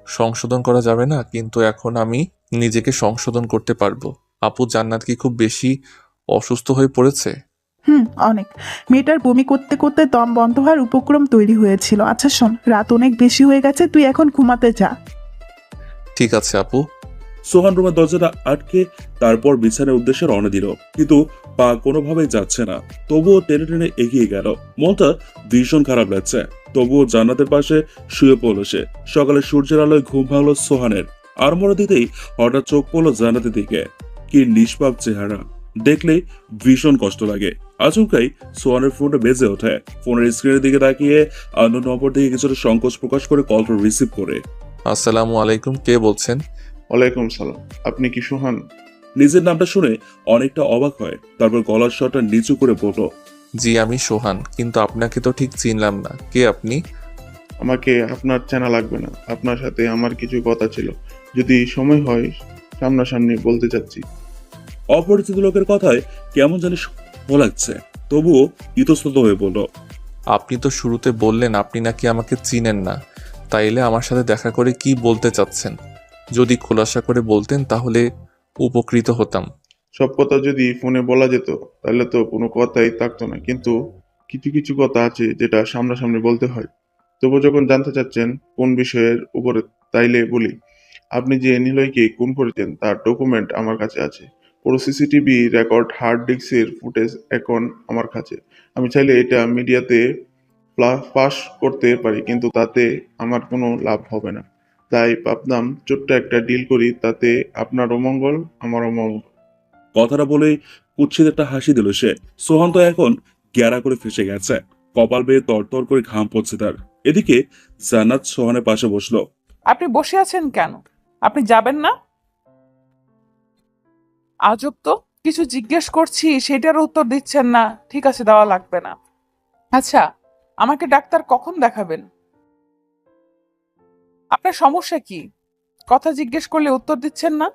সংশোধন করা যাবে না, কিন্তু এখন আমি নিজেকে সংশোধন করতে পারবো। আপু জান্নাত কি খুব বেশি অসুস্থ হয়ে পড়েছে? অনেক। মেয়েটার বমি করতে করতে দম বন্ধ হওয়ার উপক্রম তৈরি হয়েছিল। আচ্ছা শোন, রাত অনেক বেশি হয়ে গেছে, তুই এখন ঘুমাতে যা। ঠিক আছে আপু। সোহান রুমের দরজাটা আটকে তারপর বিছানার উদ্দেশ্যে রওনা দিল, কিন্তু পা কোনোভাবেই যাচ্ছে না। তবুও টেনে টেনে এগিয়ে গেল। মনটা ভীষণ খারাপ লাগছে, তবুও জান্নাতের পাশে শুয়ে পড়ল সে। সকালে সূর্যের আলোয় ঘুম ভাঙল সোহানের। আড়মোড়া দিতেই হঠাৎ চোখ পড়ল জান্নাতের দিকে। কি নিষ্পাপ চেহারা, দেখলেই ভীষণ কষ্ট লাগে। আচমকাই সোহানের ফোনটা বেজে ওঠে। ফোনের স্ক্রিনের দিকে তাকিয়ে অন্য নম্বর থেকে কিছুটা সংকোচ প্রকাশ করে কলটা রিসিভ করে। আসসালামু আলাইকুম, কে বলছেন? ওয়ালাইকুম সালাম। আপনি কি সোহান? নিজের নামটা শুনে অনেকটা অবাক হয়, তারপর গলার স্বরটা নিচু করে বলল, জি আমি সোহান, কিন্তু আপনাকে তো ঠিক চিনলাম না, কে আপনি? আমাকে আপনার চেনা লাগবে না। আপনার সাথে আমার কিছু কথা ছিল, যদি সময় হয় সামনাসামনি বলতে চাচ্ছি। অপরিচিত লোকের কথায় কেমন জানি ভালো লাগছে, তবুও ইতস্তত হয়ে বলল, আপনি তো শুরুতে বললেন আপনি নাকি আমাকে চিনেন না, তাইলে আমার সাথে দেখা করে কি বলতে চাচ্ছেন? যদি খোলাসা করে বলতেন তাহলে উপকৃত হতাম। সব কথা যদি ফোনে বলা যেত তাহলে তো কোনো কথাই থাকতো না, কিন্তু কিছু কিছু কথা আছে যেটা সামনাসামনি বলতে হয়। তবু যখন জানতে চাচ্ছেন কোন বিষয়ের উপরে, তাইলে বলি, আপনি যে নিলয়কে খুন করেছেন তার ডকুমেন্ট আমার কাছে আছে। পুরো সিসিটিভি রেকর্ড, হার্ড ডিস্কের ফুটেজ এখন আমার কাছে। আমি চাইলে এটা মিডিয়াতে পাস করতে পারি, কিন্তু তাতে আমার কোনো লাভ হবে না। তাই ভাবলাম ছোট্ট একটা ডিল করি, তাতে আপনারও মঙ্গল, আমারও মঙ্গল। কথাটা বলেই কুৎসিত একটা হাসি দিল সে। সোহান তো এখন গ্যারা করে ফেসে গেছে, কপাল বেয়ে তরতর করে ঘাম পড়ছে তার। এদিকে জান্নাত সোহানের পাশে বসলো। আপনি বসে আছেন কেন? আপনি যাবেন না? আজব তো, কিছু জিজ্ঞেস করছি সেটার উত্তর দিচ্ছেন না। ঠিক আছে, দেওয়া লাগবে না। আচ্ছা, আমাকে ডাক্তার কখন দেখাবেন? আপনার সমস্যা কি? কথা জিজ্ঞেস করলে উত্তর দিচ্ছেন না।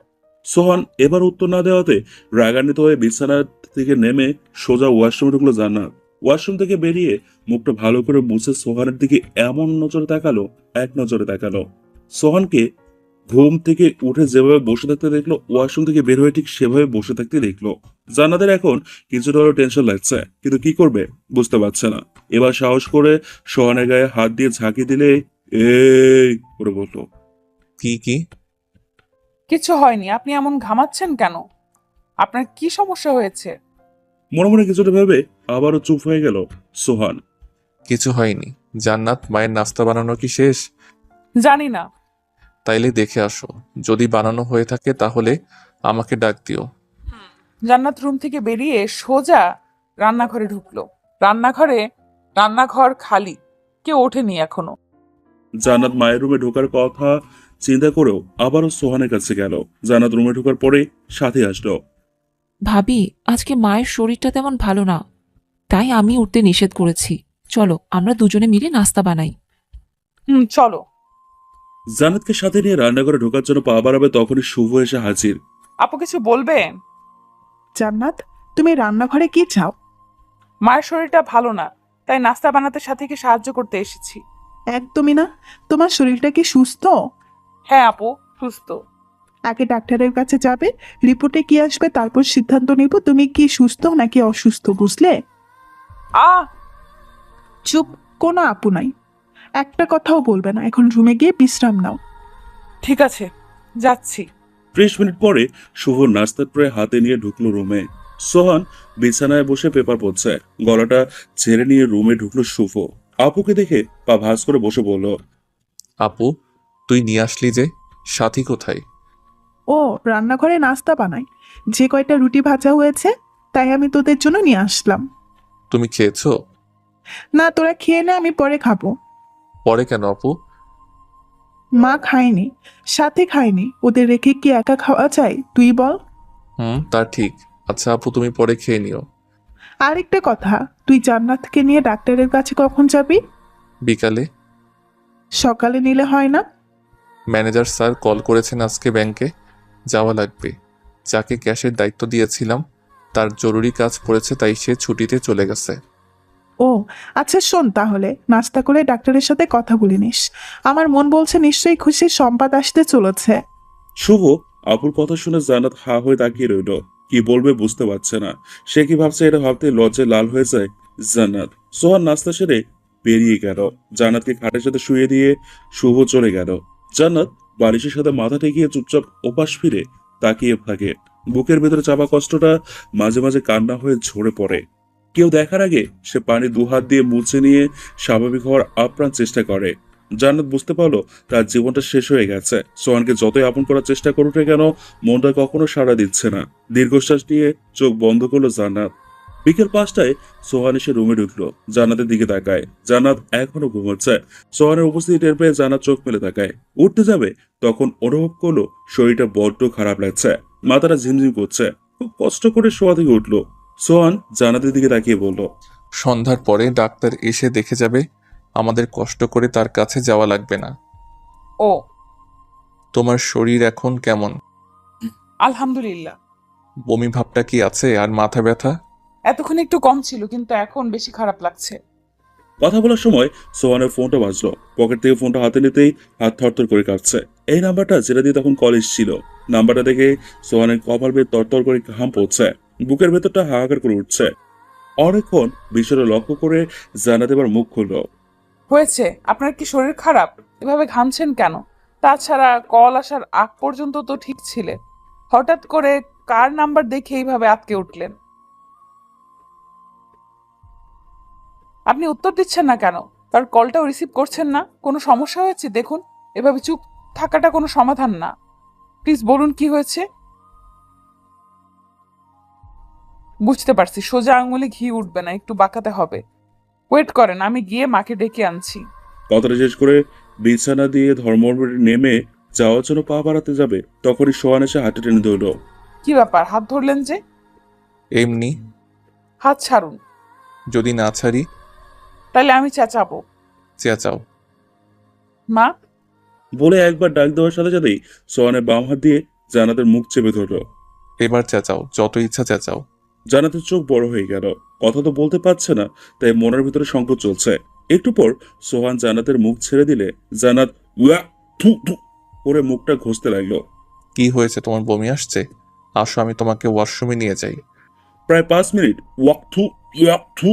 সোহান এবার উত্তর না দেওয়াতে রাগান্বিত হয়ে বিছানা থেকে নেমে সোজা ওয়াশরুমে ঢুকলো জান্নাত। ওয়াশরুম থেকে বেরিয়ে মুখটা ভালো করে মুছে সোহানের দিকে এমন নজরে তাকালো, এক নজরে তাকালো। সোহানকে ঘুম থেকে উঠে যেভাবে বসে থাকতে দেখলো, ওয়াশরুম থেকে বের হয়ে ঠিক সেভাবে বসে থাকতে দেখলো। জান্নাতের এখন কিছুটা হলেও টেনশন লাগছে, কিন্তু কি করবে বুঝতে পারছে না। এবার সাহস করে সোহানের গায়ে হাত দিয়ে ঝাঁকি দিলে এই করে বললো, কি কি? কিছু হয়নি। আপনি এমন ঘামাচ্ছেন কেন? আপনার কি সমস্যা হয়েছে? মনে মনে কিছুটা ভেবে আবারও চুপ হয়ে গেল সোহান। কিছু হয়নি। জান্নাত, মায়ের নাস্তা বানানো কি শেষ? জানি না। তাইলে দেখে আসো, যদি বানানো হয়ে থাকে তাহলে আমাকে ডাক দিও। জান্নাত রুম থেকে বেরিয়ে সোজা রান্নাঘরে ঢুকলো। রান্নাঘর খালি, কেউ ওঠেনি এখনো। জান্নাত মায়ের রুমে ঢোকার কথা চিন্তা করেও আবারও সোহানের কাছে গেল। জান্নাত রুমে ঢোকার পরে সাথে আসলো। ভাবি, আজকে মায়ের শরীরটা তেমন ভালো না, তাই আমি উঠতে নিষেধ করেছি। চলো আমরা দুজনে মিলে নাস্তা বানাই। চলো। জান্নাতকে সাথে নিয়ে রান্নাঘরে ঢোকার জন্য পা বাড়াবে, তখনই শুভ এসে হাজির। আপু কিছু বলবেন? জান্নাত, তুমি রান্নাঘরে কি চাও? মায়ের শরীরটা ভালো না, তাই নাস্তা বানাতে সাথীকে সাহায্য করতে এসেছি। একদমই না। তোমার শরীরটা কি সুস্থ? হ্যাঁ আপু, সুস্থ। আগে ডাক্তারের কাছে যাবে, রিপোর্টে কি আসবে তারপর সিদ্ধান্ত নিব তুমি কি সুস্থ নাকি অসুস্থ, বুঝলে? চুপ, কোনো আপু নাই, একটা কথাও বলবে না। এখন রুমে গিয়ে বিশ্রাম নাও। ঠিক আছে, যাচ্ছি। 30 মিনিট পরে শুভ নাস্তার ট্রে হাতে নিয়ে ঢুকলো রুমে। সোহান বিছানায় বসে পেপার পড়ছে। গলাটা ছেড়ে নিয়ে রুমে ঢুকলো শুভ। আপুকে দেখে পা ভাঁজ করে বসে বলল, আপু, তুই নিয়ে আসলি যে, সাথী কোথায়? ও ও রান্নাঘরে নাস্তা বানাই, যে কয়টা রুটি ভাজা হয়েছে তাই আমি তোদের জন্য নিয়ে আসলাম। তুমি খেয়েছো? না, তোরা খেয়ে নে, আমি পরে খাবো। পরে কেন আপু? মা খায়নি, সাথে খায়নি, ওদের রেখে কি একা খাওয়া যায় তুই বল? তা ঠিক। আচ্ছা আপু, তুমি পরে খেয়ে নিও। আরেকটা কথা, তুই জান্নাতকে নিয়ে ডাক্তারের কাছে কখন যাবি? বিকালে। সকালে নিলে হয় না? ম্যানেজার স্যার কল করেছেন আজকে ব্যাংকে, যাওয়া লাগবে। যাকে ক্যাশের দায়িত্ব দিয়েছিলাম তার জরুরি কাজ পড়েছে, তাই সে ছুটিতে চলে গেছে। ও আচ্ছা, শোন তাহলে, নাস্তা করে ডাক্তারের সাথে কথা বলে নিস। আমার মন বলছে নিশ্চয়ই খুশির সংবাদ আসতে চলেছে। শুভ আপুর কথা শুনে জান্নাত হা হয়ে তাকিয়ে রইল। কি বলবে বুঝতে পারছে না। সে কি ভাবছে এটা ভাবতে লজ্জায় লাল হয়ে যায় জান্নাত। সোহান নাস্তা সেরে বেরিয়ে গেল। জান্নাতকে খাটের সাথে শুয়ে দিয়ে শুভ চলে গেল। জান্নাত বালিশের সাথে মাথা ঠেকিয়ে চুপচাপ ওপাশ ফিরে তাকিয়ে থাকে। বুকের ভেতরে চাপা কষ্টটা মাঝে মাঝে কান্না হয়ে ঝরে পড়ে। কেউ দেখার আগে সে পানি দুহাত দিয়ে মুছে নিয়ে স্বাভাবিক হওয়ার আপ্রাণ চেষ্টা করে। জান্নাত বুঝতে পারলো তার জীবনটা শেষ হয়ে গেছে। সোহানকে যতই আপন করার চেষ্টা করুক না কেন, মনটা কখনো সাড়া দিচ্ছে না। দীর্ঘশ্বাস নিয়ে চোখ বন্ধ করলো জান্নাত। বিকেল 5টায় সোহান এসে রুমে ঢুকলো। জান্নাতের দিকে তাকায়। জান্নাত এখনো ঘুমোচ্ছে। সোহানের উপস্থিতি টের পেয়ে জান্নাত চোখ মেলে তাকায়। উঠতে যাবে তখন অনুভব করলো শরীরটা বড্ড খারাপ লাগছে। মাথাটা ঝিমঝিম করছে। খুব কষ্ট করে শোয়া থেকে উঠলো। সোহান জান্নাতের দিকে তাকিয়ে বলল, সন্ধ্যার পরে ডাক্তার এসে দেখে যাবে, আমাদের কষ্ট করে তার কাছে যাওয়া লাগবে না। ও তোমার শরীর এখন কেমন? আলহামদুলিল্লাহ। বমি ভাবটা কি আছে আর মাথা ব্যথা? এতক্ষণ একটু কম ছিল, কিন্তু এখন বেশি খারাপ লাগছে। কথা বলার সময় সোহানের ফোনটা বাজলো। পকেট থেকে ফোনটা হাতে নিতেই হাত থরথর করে কাঁপছে। এই নাম্বারটা যেটা দিয়ে তখন কলেজ ছিল। নাম্বারটা দেখে সোহানের কপাল বেয়ে তরতর করে ঘাম পড়ছে। বুকের ভেতরটা হাহাকার করে উঠছে। অনেকক্ষণ বিষয়টা লক্ষ্য করে জান্নাত এবার মুখ খুলল। হয়েছে, আপনার কি শরীর খারাপ? এভাবে ঘামছেন কেন? তাছাড়া কল আসার আগ পর্যন্ত তো ঠিক ছিলেন, হঠাৎ করে কার নাম্বার দেখে এইভাবে আটকে উঠলেন? আপনি উত্তর দিচ্ছেন না কেন? তার কলটাও রিসিভ করছেন না? কোনো সমস্যা হয়েছে দেখুন। এভাবে চুপ থাকাটা কোনো সমাধান না। প্লিজ বলুন কি হয়েছে। বুঝতে পারছি, সোজা আঙুলে ঘি উঠবে না, একটু বাঁকাতে হবে। ওয়েট করেন, আমি গিয়ে মাকে ডেকে আনছি। কথাটা শেষ করে বিছানা দিয়ে ধর্মঘটে নেমে যাওয়ার জন্য পা বাড়াতে যাবে, তখনই সোহান এসে হাতে টেনে ধরল। কি ব্যাপার, হাত ধরলেন যে? এমনি। হাত ছাড়ুন। যদি না ছাড়ি? তাহলে আমি চেঁচাবো। চেঁচাও। মা। বলে একবার ডাক দেওয়ার সাথে সাথেই সোহানের বাম হাত দিয়ে জান্নাতের মুখ চেপে ধরল। এবার চেঁচাও, যত ইচ্ছা চেঁচাও। জান্নাতের চোখ বড় হয়ে গেল। কথা তো বলতে পারছে না, তাই মনের ভিতরে সংকোচ চলছে। একটু পর সোহান জান্নাতের মুখ ছেড়ে দিলে জান্নাত উয়া থু থু করে মুখটা ঘষতে লাগলো। কি হয়েছে, তোমার বমি আসছে? আসো, আমি তোমাকে ওয়াশরুমে নিয়ে যাই। প্রায় 5 মিনিট ওয়াক থু ইয়াক থু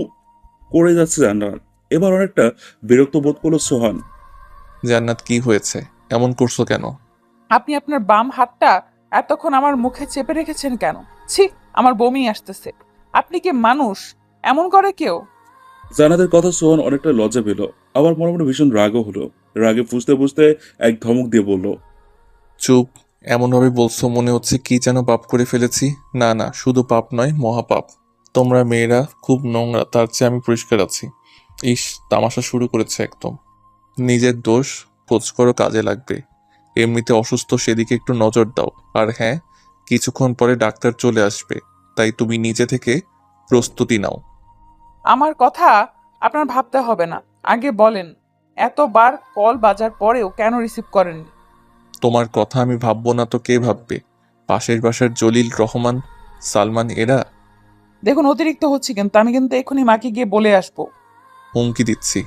করে যাচ্ছে জান্নাত। এবার অনেকটা বিরক্ত বোধ করলো সোহান। জান্নাত, কি হয়েছে? এমন করছো কেন? আপনি আপনার বাম হাতটা এতক্ষণ আমার মুখে চেপে রেখেছেন কেন? ছি, আমার বমি আসতেছে। আপনি কি মানুষ? এমন করে কেউ? জান্নাতের কথা সোহান অনেকটা লজ্জা পেল, আবার মনে মনে ভীষণ রাগও হলো। রাগে ফুসতে ফুসতে এক ধমক দিয়ে বলল, চুপ। এমনভাবে বলছো মনে হচ্ছে কি যেন পাপ করে ফেলেছি। না না, শুধু পাপ নয়, মহাপাপ। তোমরা মেয়েরা খুব নোংরা, তার চেয়ে আমি পরিষ্কার আছি। ইস, তামাশা শুরু করেছে একদম। নিজের দোষ খোঁজ করো, কাজে লাগবে। এমনিতে অসুস্থ, সেদিকে একটু নজর দাও। আর হ্যাঁ, কিছুক্ষণ পরে ডাক্তার চলে আসবে, তাই তুমি নিজে থেকে প্রস্তুতি নাও। আমার কথা আপনার ভাবতে হবে না, আগে বলেন এতবার কল বাজার পরেও কেন রিসিভ করেননি? তোমার কথা আমি ভাববো না তো কে ভাববে? পাশের বাসার জলিল, রহমান, সালমান এরা। দেখুন, অতিরিক্ত হচ্ছে কিন্তু। আমি কিন্তু এখনই মাকে গিয়ে বলে আসবো। হুমকি দিচ্ছি।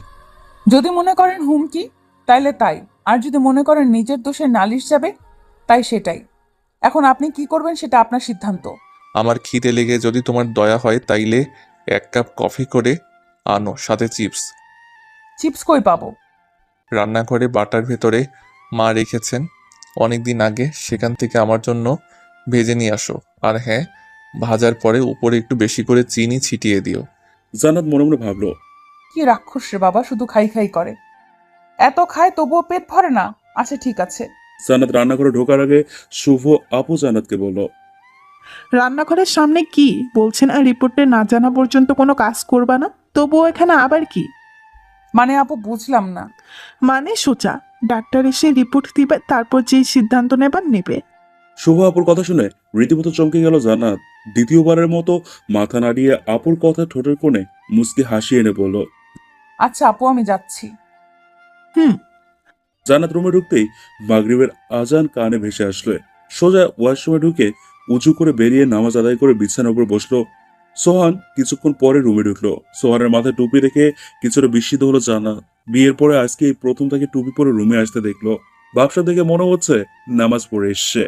যদি মনে করেন হুমকি, তাইলে তাই। আর যদি মনে করেন নিজের দোষে নালিশ যাবে, তাই সেটাই। এখন আপনি কি করবেন সেটা আপনার সিদ্ধান্ত। আমার খিদে লেগে যদি তোমার দয়া হয় তাইলে 1 কাপ কফি করে আনো, সাথে চিপস। চিপস কই পাবো? রান্নাঘরে বাটার ভেতরে মা রেখেছেন অনেকদিন আগে, সেখান থেকে আমার জন্য ভেজে নিয়ে আসো। আর হ্যাঁ, ভাজার পরে উপরে একটু বেশি করে চিনি ছিটিয়ে দিও। জান্নাত মনে মনে ভাবলো, কি রাক্ষস রে বাবা, শুধু খাই খাই করে। এত খায় তবুও পেট ভরে না। আচ্ছা ঠিক আছে, জান্নাত রান্না করে ঢোকার আগে শুভ আপু জান্নাতকে বলল, রান্নাঘরের সামনে কি বলছেন? আর রিপোর্টে না জানা পর্যন্ত কোনো কাজ করবা না? তবুও এখানে আবার কি? মানে আপু বুঝলাম না। মানে সোজা ডাক্তার এসে রিপোর্ট দিবে, তারপর যেই সিদ্ধান্ত নেবার নেবে। শুভ আপুর কথা শুনে রীতিমতো চমকে গেল জান্নাত। দ্বিতীয়বারের মতো মাথা নাড়িয়ে আপুর কথা ঠোঁটের কোণে মুচকি হাসি এনে বলল, আচ্ছা আপু, আমি যাচ্ছি। হুম। জান্নাত রুমে ঢুকতেই মাগরিবের আজান কানে ভেসে আসলো। সোজা ওয়াশরুমে ঢুকে উঁচু করে বেরিয়ে নামাজ আদায় করে বিছানার উপর বসলো। সোহান কিছুক্ষণ পরে রুমে ঢুকলো। সোহানের মাথায় টুপি রেখে কিছুটা বিস্মিত হলো জান্নাত। বিয়ের পরে আজকে এই প্রথম তাকে টুপি পরে রুমে আসতে দেখলো। ব্যবসা দেখে মনে হচ্ছে নামাজ পড়ে এসছে।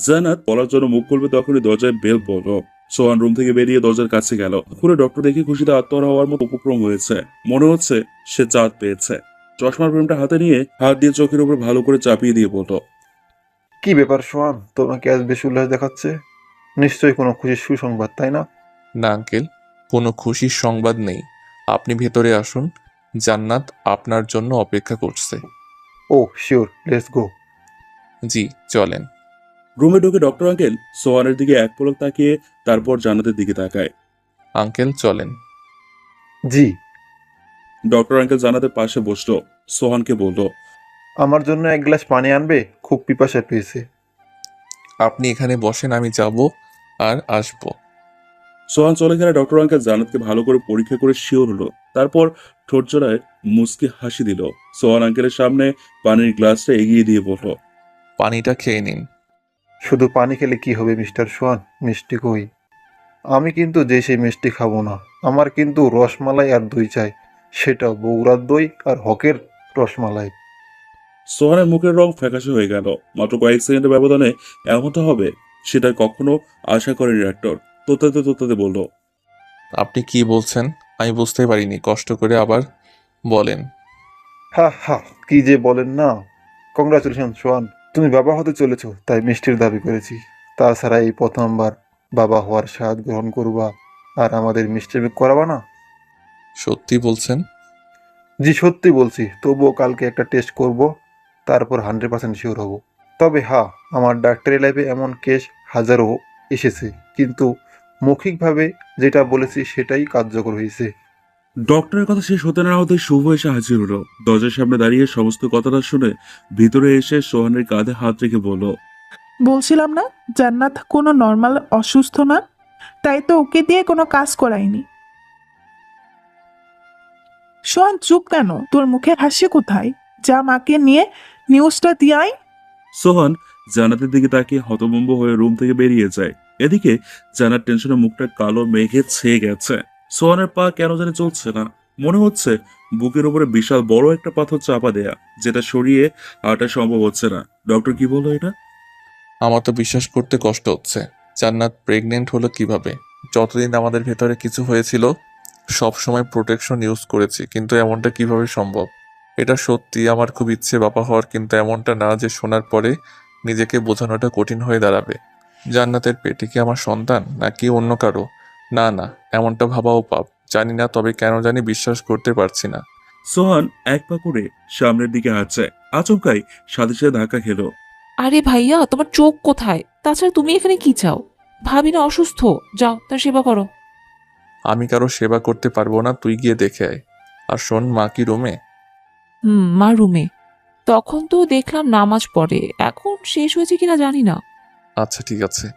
জান্নাত বলার জন্য মুখ খুলবে তখনই দরজায় বেল পড়লো। সোহান রুম থেকে বেরিয়ে দরজার কাছে গেল। খুলে ডক্টর দেখে খুশিতে আত্মহারা হওয়ার মতো উপক্রম হয়েছে। মনে হচ্ছে সে চাঁদ পেয়েছে। চশমার ফ্রেমটা হাতে নিয়ে হাত দিয়ে চোখের উপর ভালো করে চাপিয়ে দিয়ে বলল, কি ব্যাপার সোহান, তোমাকে আজ বেশ উল্লাস দেখাচ্ছে। নিশ্চয়ই কোনো খুশির সুসংবাদ, তাই না? না আঙ্কেল, কোনো খুশির সংবাদ নেই। আপনি ভেতরে আসুন, জান্নাত আপনার জন্য অপেক্ষা করছে। ও শিওর, লেটস গো। জি চলেন। রুমে ঢুকে ডক্টর আঙ্কেল সোহানের দিকে এক পলক তাকিয়ে তারপর জান্নাতের দিকে তাকায়। আঙ্কেল চলেন। জি। ডক্টর আঙ্কেল জান্নাতের পাশে বসলো। সোহানকে বলল, আমার জন্য এক গ্লাস পানি আনবে, খুব পিপাসা পেয়েছে। আপনি এখানে বসেন, আমি যাব আর আসবো। সোহান চলে গেলে ডক্টর আঙ্কেল জান্নাতকে ভালো করে পরীক্ষা করে শিওর হলো। তারপর ঠোঁট জোড়ায় মুচকি হাসি দিল। সোহান আঙ্কেলের সামনে পানির গ্লাসটা এগিয়ে দিয়ে বলল, পানিটা খেয়ে নিন। শুধু পানি খেলে কি হবে মিস্টার সোহান, মিষ্টি কই? আমি কিন্তু যে সেই মিষ্টি খাবো না। আমার কিন্তু রসমালাই আর দই চাই, সেটা বগুড়ার দই আর হকের রসমালাই। সোহানের মুখের রং ফ্যাকাশে হয়ে গেল। মাত্র কয়েক সেকেন্ডের ব্যবধানে এমনটা হবে সেটা কখনো আশা করেনি ডাক্তার। তোতাতে বলল, আপনি কি বলছেন আমি বুঝতে পারিনি, কষ্ট করে আবার বলেন। হা হা, কি যে বলেন না। কংগ্রাচুলেশন সোহান, তুমি বাবা হতে চলেছো, তাই মিষ্টির দাবি করেছি। তাছাড়া এই প্রথমবার বাবা হওয়ার স্বাদ গ্রহণ করবা আর আমাদের মিষ্টি করাবা না? সত্যি বলছেন? জি সত্যি বলছি, তবুও কালকে একটা টেস্ট করব, তারপর 100% শিওর হব। তবে হ্যাঁ, আমার ডাক্তারি লাইফে এমন কেস হাজারো এসেছে, কিন্তু মৌখিকভাবে যেটা বলেছি সেটাই কার্যকর হয়েছে। ডক্টরের কথা শেষ হতে না হতে শুভ এসে হাজির হলো। দরজার সামনে দাঁড়িয়ে সমস্ত কথাটা শুনে ভিতরে এসে সোহানের কাঁধে হাত রেখে বলল, বলছিলাম না জান্নাত কোনো নর্মাল অসুস্থ না, তাই তো ওকে দিয়ে কোনো কাজ করাইনি। সোহান চুপ কেন? তোর মুখের হাসি কোথায়? যা মাকে নিয়ে নিউজটা দিয়ে আয়। সোহান জান্নাতের দিকে তাকিয়ে হতভম্ব হয়ে রুম থেকে বেরিয়ে যায়। এদিকে জান্নাত টেনশনে মুখটা কালো মেঘে ছেয়ে গেছে। সোহানের পা কেন জানি চলছে না। মনে হচ্ছে বুকের উপরে বিশাল বড় একটা পাথর চাপা দেয়া, যেটা সরিয়ে হাঁটা সম্ভব হচ্ছে না। ডক্টর কি বললো এটা? আমার তো বিশ্বাস করতে কষ্ট হচ্ছে। জান্নাত প্রেগনেন্ট হলো কিভাবে? যতদিন আমাদের ভেতরে কিছু হয়েছিল সব সময় প্রোটেকশন ইউজ করেছি, কিন্তু এমনটা কিভাবে সম্ভব? এটা সত্যি আমার খুব ইচ্ছে বাবা হওয়ার, কিন্তু এমনটা না যে শোনার পরে নিজেকে বোঝানোটা কঠিন হয়ে দাঁড়াবে। জান্নাতের পেটে কি আমার সন্তান নাকি অন্য কারো? না না, এমনটা ভাবাও পাপ। জানি না, তবে কেন জানি বিশ্বাস করতে পারছি না। সোহান এক পা করে সামনের দিকে হাঁটছে। আচমকাই সাথে সাথে ধাক্কা খেলো। আরে ভাইয়া, তোমার চোখ কোথায়? তাছাড়া তুমি এখানে কি চাও? ভাবি না অসুস্থ, যাও তার সেবা করো। আমি কারো সেবা করতে পারবো না, তুই গিয়ে দেখে আয়। আর শোন, মা কি রুমে? মা রুমে। তখন তো দেখলাম নামাজ পড়ে, এখন শেষ হয়েছে কিনা জানি না। আচ্ছা ঠিক আছে।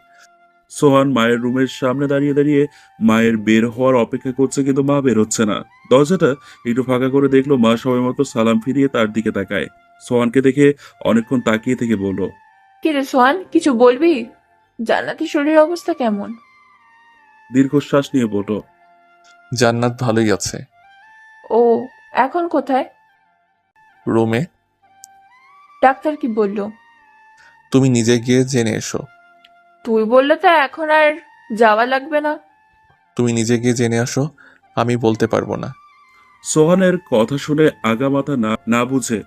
সোহান মায়ের রুমের সামনে দাঁড়িয়ে দাঁড়িয়ে মায়ের বের হওয়ার অপেক্ষা করছে, কিন্তু মা বের হচ্ছে না। দরজাটা একটু ফাঁকা করে দেখলো মা সবাই মতো সালাম ফিরিয়ে তার দিকে তাকায়। সোহানকে দেখে অনেকক্ষণ তাকিয়ে থেকে বলল, কি রে সোহান, কিছু বলবি? জান্নাতের শরীরের অবস্থা কেমন? দীর্ঘশ্বাস নিয়ে বলল, জান্নাত ভালোই আছে। ও এখন কোথায়? রুমে। ডাক্তার কি বললো? তুমি নিজে গিয়ে জেনে এসো। তুই বললে তো এখন আর যাওয়া লাগবে না। তুমি নিজে গিয়ে জেনে আসো, আমি বলতে পারবো না। সোহানের কথা শুনে আগামাথা না বুঝে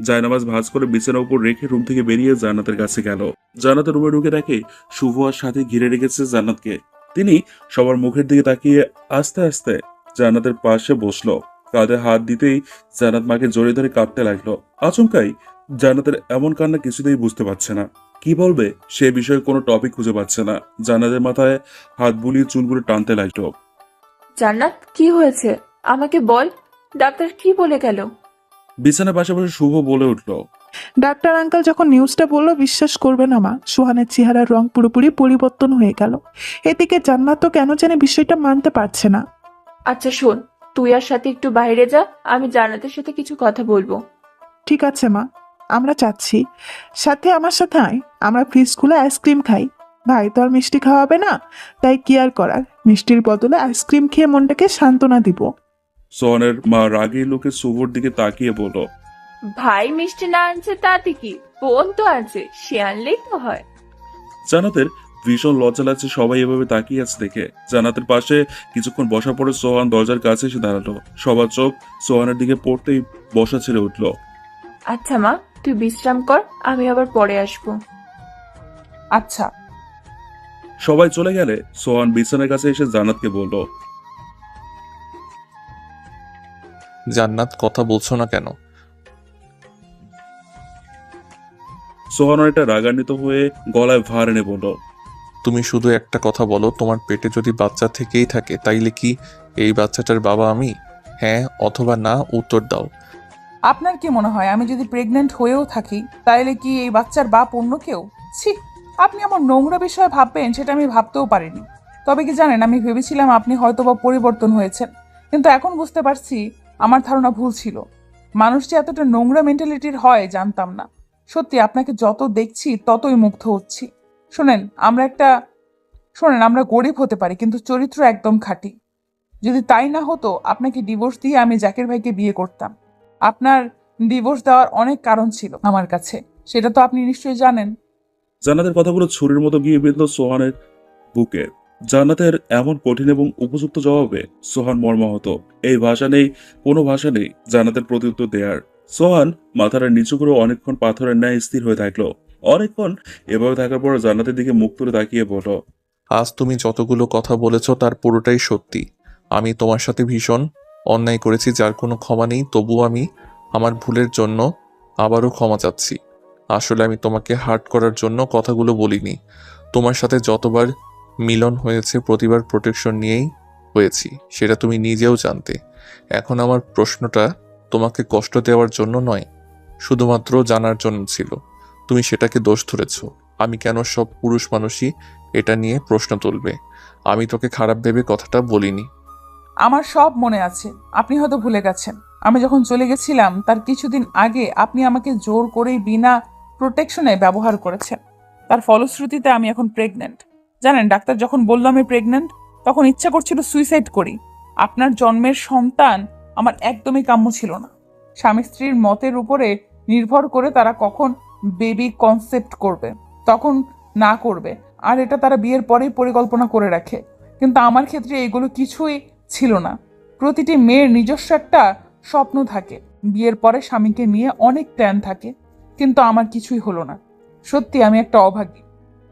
জায়নামাজ ভাঁজ করে বিছানার উপর রেখে রুম থেকে বেরিয়ে জান্নাতের কাছে গেল। জান্নাতের রুমে ঢুকে দেখে শুভ আর সাথে ঘিরে রেখেছে জান্নাতকে। তিনি সবার মুখের দিকে তাকিয়ে আস্তে আস্তে জান্নাতের পাশে বসলো। কাঁধে হাত দিতেই জান্নাত মাকে জড়িয়ে ধরে কাঁদতে লাগলো। আচমকাই জান্নাতের এমন কান্না কিছুতেই বুঝতে পারছে না। কি বলবে সে বিষয়ে কোনো টপিক খুঁজে পাচ্ছে না। জান্নাতের মাথায় হাত বুলিয়ে চুলগুলো টানতে লাগলো। জান্নাত, কি হয়েছে? আমাকে বল। ডাক্তার কি বলে গেল? বিছানার পাশে বসে শুভ বলে উঠল। ডাক্তার আঙ্কেল যখন নিউজটা বললো বিশ্বাস করবে না মা, সোহানের চেহারার রং পুরোপুরি পরিবর্তন হয়ে গেল। এদিকে জান্নাত তো কেন জানি বিষয়টা মানতে পারছে না। আচ্ছা শোন, তুই আর সাথে একটু বাইরে যা, আমি জান্নাতের সাথে কিছু কথা বলবো। ঠিক আছে মা, আমরা চাচ্ছি। সাথে আমার সাথে আয়, আমরা ফ্রিজ খুলে আইসক্রিম খাই। ভাই তো আর মিষ্টি খাওয়াবে না, তাই কি আর করার, মিষ্টির বদলে আইসক্রিম খেয়ে মনটাকে সান্ত্বনা দিব। সোহানের মা রাগী লোকে শুভর দিকে তাকিয়ে বলল। ভাই মিষ্টি না আনছে তাতে কি, বোন তো আছে, সে আনলেই তো হয়। জান্নাতের ভীষণ লজ্জা লাগছে সবাই এভাবে তাকিয়ে আছে দেখে। জান্নাতের পাশে কিছুক্ষণ বসা পড়ে সোহান দরজার কাছে এসে দাঁড়ালো। সবার চোখ সোহানের দিকে পড়তেই বসা ছেড়ে উঠল। আচ্ছা মা, তুই বিশ্রাম কর, আমি আবার পরে আসবো। আচ্ছা। সবাই চলে গেলে সোহান বিছানার কাছে এসে জান্নাতকে বলল। জান্নাত, কথা বলছো না কেন? সোহান অনেকটা রাগান্বিত হয়ে গলায় ভার এনে বলল। তুমি শুধু একটা কথা বলো, তোমার পেটে যদি বাচ্চা থেকেই থাকে তাইলে কি এই বাচ্চাটার বাবা আমি? হ্যাঁ অথবা না উত্তর দাও। আপনার কি মনে হয় আমি যদি প্রেগনেন্ট হয়েও থাকি তাহলে কি এই বাচ্চার বাপ অন্য কেউ? ছি, আপনি আমার নোংরা বিষয়ে ভাববেন সেটা আমি ভাবতেও পারিনি। তবে কি জানেন, আমি ভেবেছিলাম আপনি হয়তোবা পরিবর্তন হয়েছেন, কিন্তু এখন বুঝতে পারছি আমার ধারণা ভুল ছিল। মানুষ যে এতটা নোংরা মেন্টালিটির হয় জানতাম না। সত্যি আপনাকে যত দেখছি ততই মুগ্ধ হচ্ছি। শোনেন, আমরা গরিব হতে পারি কিন্তু চরিত্র একদম খাঁটি। যদি তাই না হতো আপনাকে ডিভোর্স দিয়ে আমি জাকির ভাইকে বিয়ে করতাম। আপনার ডিভোর্স দেওয়ার অনেক কারণ ছিল আমার কাছে, সেটা তো আপনি নিশ্চয়ই জানেন। জান্নাতের কথাগুলো ছুরির মতো গিয়ে বিঁধল সোহানের বুকে। জান্নাতের এমন কঠিন এবং উপযুক্ত জবাবে সোহান মর্মাহত। এই ভাষা নেই, কোনো ভাষা নেই জান্নাতের প্রত্যুত্তর দেয়ার। সোহান মাথাটা নিচু করে অনেকক্ষণ পাথরের ন্যায় স্থির হয়ে থাকলো। অনেকক্ষণ এভাবে থাকার পর জান্নাতের দিকে মুখ তুলে তাকিয়ে বলল। আজ তুমি যতগুলো কথা বলেছ তার পুরোটাই সত্যি। আমি তোমার সাথে ভীষণ অন্যায় করেছি, যার কোনো ক্ষমা নেই। তবুও আমি আমার ভুলের জন্য আবারও ক্ষমা চাচ্ছি। আসলে আমি তোমাকে হার্ট করার জন্য কথাগুলো বলিনি। তোমার সাথে যতবার মিলন হয়েছে প্রতিবার প্রোটেকশন নিয়েই হয়েছি, সেটা তুমি নিজেও জানতে। এখন আমার প্রশ্নটা তোমাকে কষ্ট দেওয়ার জন্য নয়, শুধুমাত্র জানার জন্য ছিল। তুমি সেটাকে দোষ ধরেছ। আমি কেন সব পুরুষ মানুষই এটা নিয়ে প্রশ্ন তুলবে? আমি তোকে খারাপ ভেবে কথাটা বলিনি। আমার সব মনে আছে, আপনি হয়তো ভুলে গেছেন। আমি যখন চলে গেছিলাম তার কিছুদিন আগে আপনি আমাকে জোর করেই বিনা প্রোটেকশনে ব্যবহার করেছেন। তার ফলশ্রুতিতে আমি এখন প্রেগনেন্ট। জানেন, ডাক্তার যখন বলল আমি প্রেগনেন্ট তখন ইচ্ছা করছিল সুইসাইড করি। আপনার জন্মের সন্তান আমার একদমই কাম্য ছিল না। স্বামী স্ত্রীর মতের উপরে নির্ভর করে তারা কখন বেবি কনসেপ্ট করবে, তখন না করবে, আর এটা তারা বিয়ের পরেই পরিকল্পনা করে রাখে। কিন্তু আমার ক্ষেত্রে এগুলো কিছুই ছিল না। প্রতিটি মেয়ের নিজস্ব একটা স্বপ্ন থাকে, বিয়ের পরে স্বামীকে নিয়ে অনেক প্ল্যান থাকে, কিন্তু আমার কিছুই হলো না। সত্যি আমি একটা অভাগী।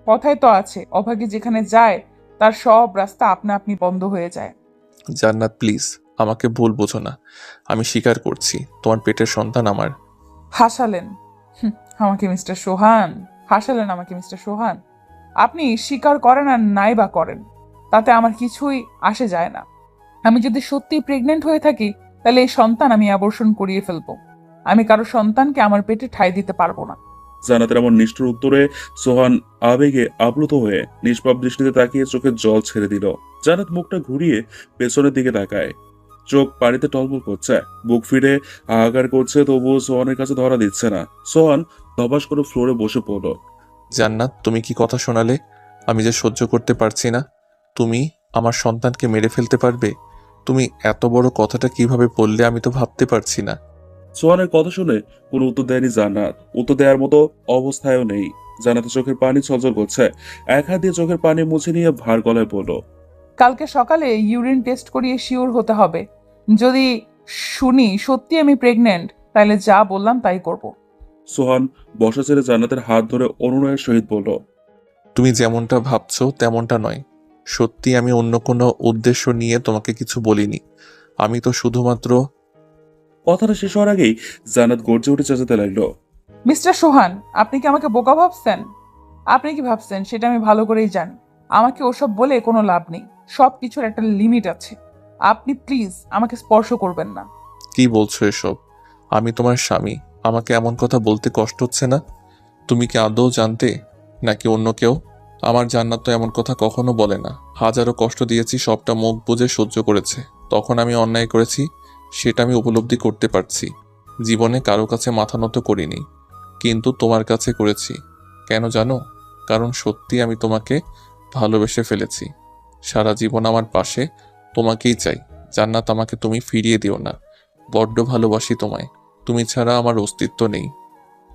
কথায় তো আছে, অভাগী যেখানে যায় তার সব রাস্তা আপনা আপনি বন্ধ হয়ে যায়। জান্নাত প্লিজ, আমাকে ভুল বোঝো না। আমি স্বীকার করছি তোমার পেটের সন্তান আমার। হাসালেন আমাকে মিস্টার সোহান, হাসালেন আমাকে মিস্টার সোহান। আপনি স্বীকার করেন আর নাই বা করেন, তাতে আমার কিছুই আসে যায় না। আমি যদি সত্যি প্রেগনেন্ট হয়ে থাকি তাহলে এই সন্তান আমি অ্যাবর্শন করিয়ে ফেলবো। আমি কারো সন্তানকে আমার পেটে ঠাঁই দিতে পারবো না। জান্নাতের এমন নিষ্ঠুর উত্তরে সোহান আবেগে আপ্লুত হয়ে নিষ্পাপ দৃষ্টিতে তাকিয়ে চোখের জল ছেড়ে দিল। জান্নাত মুখটা ঘুরিয়ে পেছনের দিকে তাকায়। চোখ পানিতে টলমল করছে, বুক ফিরে হাহাকার করছে, তবুও সোহানের কাছে ধরা দিচ্ছে না। সোহান ধপাস করে ফ্লোরে বসে পড়ল। জান্নাত, তুমি কি কথা শোনালে? আমি যে সহ্য করতে পারছি না। তুমি আমার সন্তানকে মেরে ফেলতে পারবে? তুমি এত বড় কথাটা কিভাবে বললে আমি তো ভাবতে পারছি না। সোহানের কথা শুনে কোনো উত্তর দেয়নি জান্নাত। উত্তর দেওয়ার মতো অবস্থায়ও নেই। জান্নাতের চোখের পানি ছলছল করছে। এক হাত দিয়ে চোখের পানি মুছে নিয়ে ভার গলায় বলল। কালকে সকালে ইউরিন টেস্ট করিয়ে শিওর হতে হবে। যদি শুনি সত্যি আমি প্রেগনেন্ট তাহলে যা বললাম তাই করব। সোহান বসা ছেড়ে জান্নাতের হাত ধরে অনুনয়ের সহিত বলল। তুমি যেমনটা ভাবছো তেমনটা নয়। সত্যি আমি অন্য কোনো উদ্দেশ্য নিয়ে তোমাকে কিছু বলিনি। আমি তো শুধুমাত্র। কথাটা শেষ হওয়ার আগেই জান্নাত গর্জে উঠে চেঁচাতে লাগলো। মিস্টার সোহান, আপনি কি আমাকে বোকা ভাবছেন? আপনি কি ভাবছেন সেটা আমি ভালো করেই জানি। আমাকে ওসব বলে কোনো লাভ নেই, সব কিছুর একটা লিমিট আছে। আপনি প্লিজ আমাকে স্পর্শ করবেন না। কি বলছো এসব? আমি তোমার স্বামী, আমাকে এমন কথা বলতে কষ্ট হচ্ছে না? তুমি কি আদৌ জানতে, নাকি অন্য কেউ? আমার জান্নাত তো এমন কথা কখনো বলে না। হাজারো কষ্ট দিয়েছি, সবটা মুখ বুজে সহ্য করেছে। তখন আমি অন্যায় করেছি, সেটা আমি উপলব্ধি করতে পারছি। জীবনে কারো কাছে মাথা নত করিনি, কিন্তু তোমার কাছে করেছি। কেন জানো? কারণ সত্যি আমি তোমাকে ভালোবেসে ফেলেছি। সারা জীবন আমার পাশে তোমাকেই চাই। জান্নাত, আমাকে তুমি ফিরিয়ে দিও না। বড্ড ভালোবাসি তোমায়। তুমি ছাড়া আমার অস্তিত্ব নেই।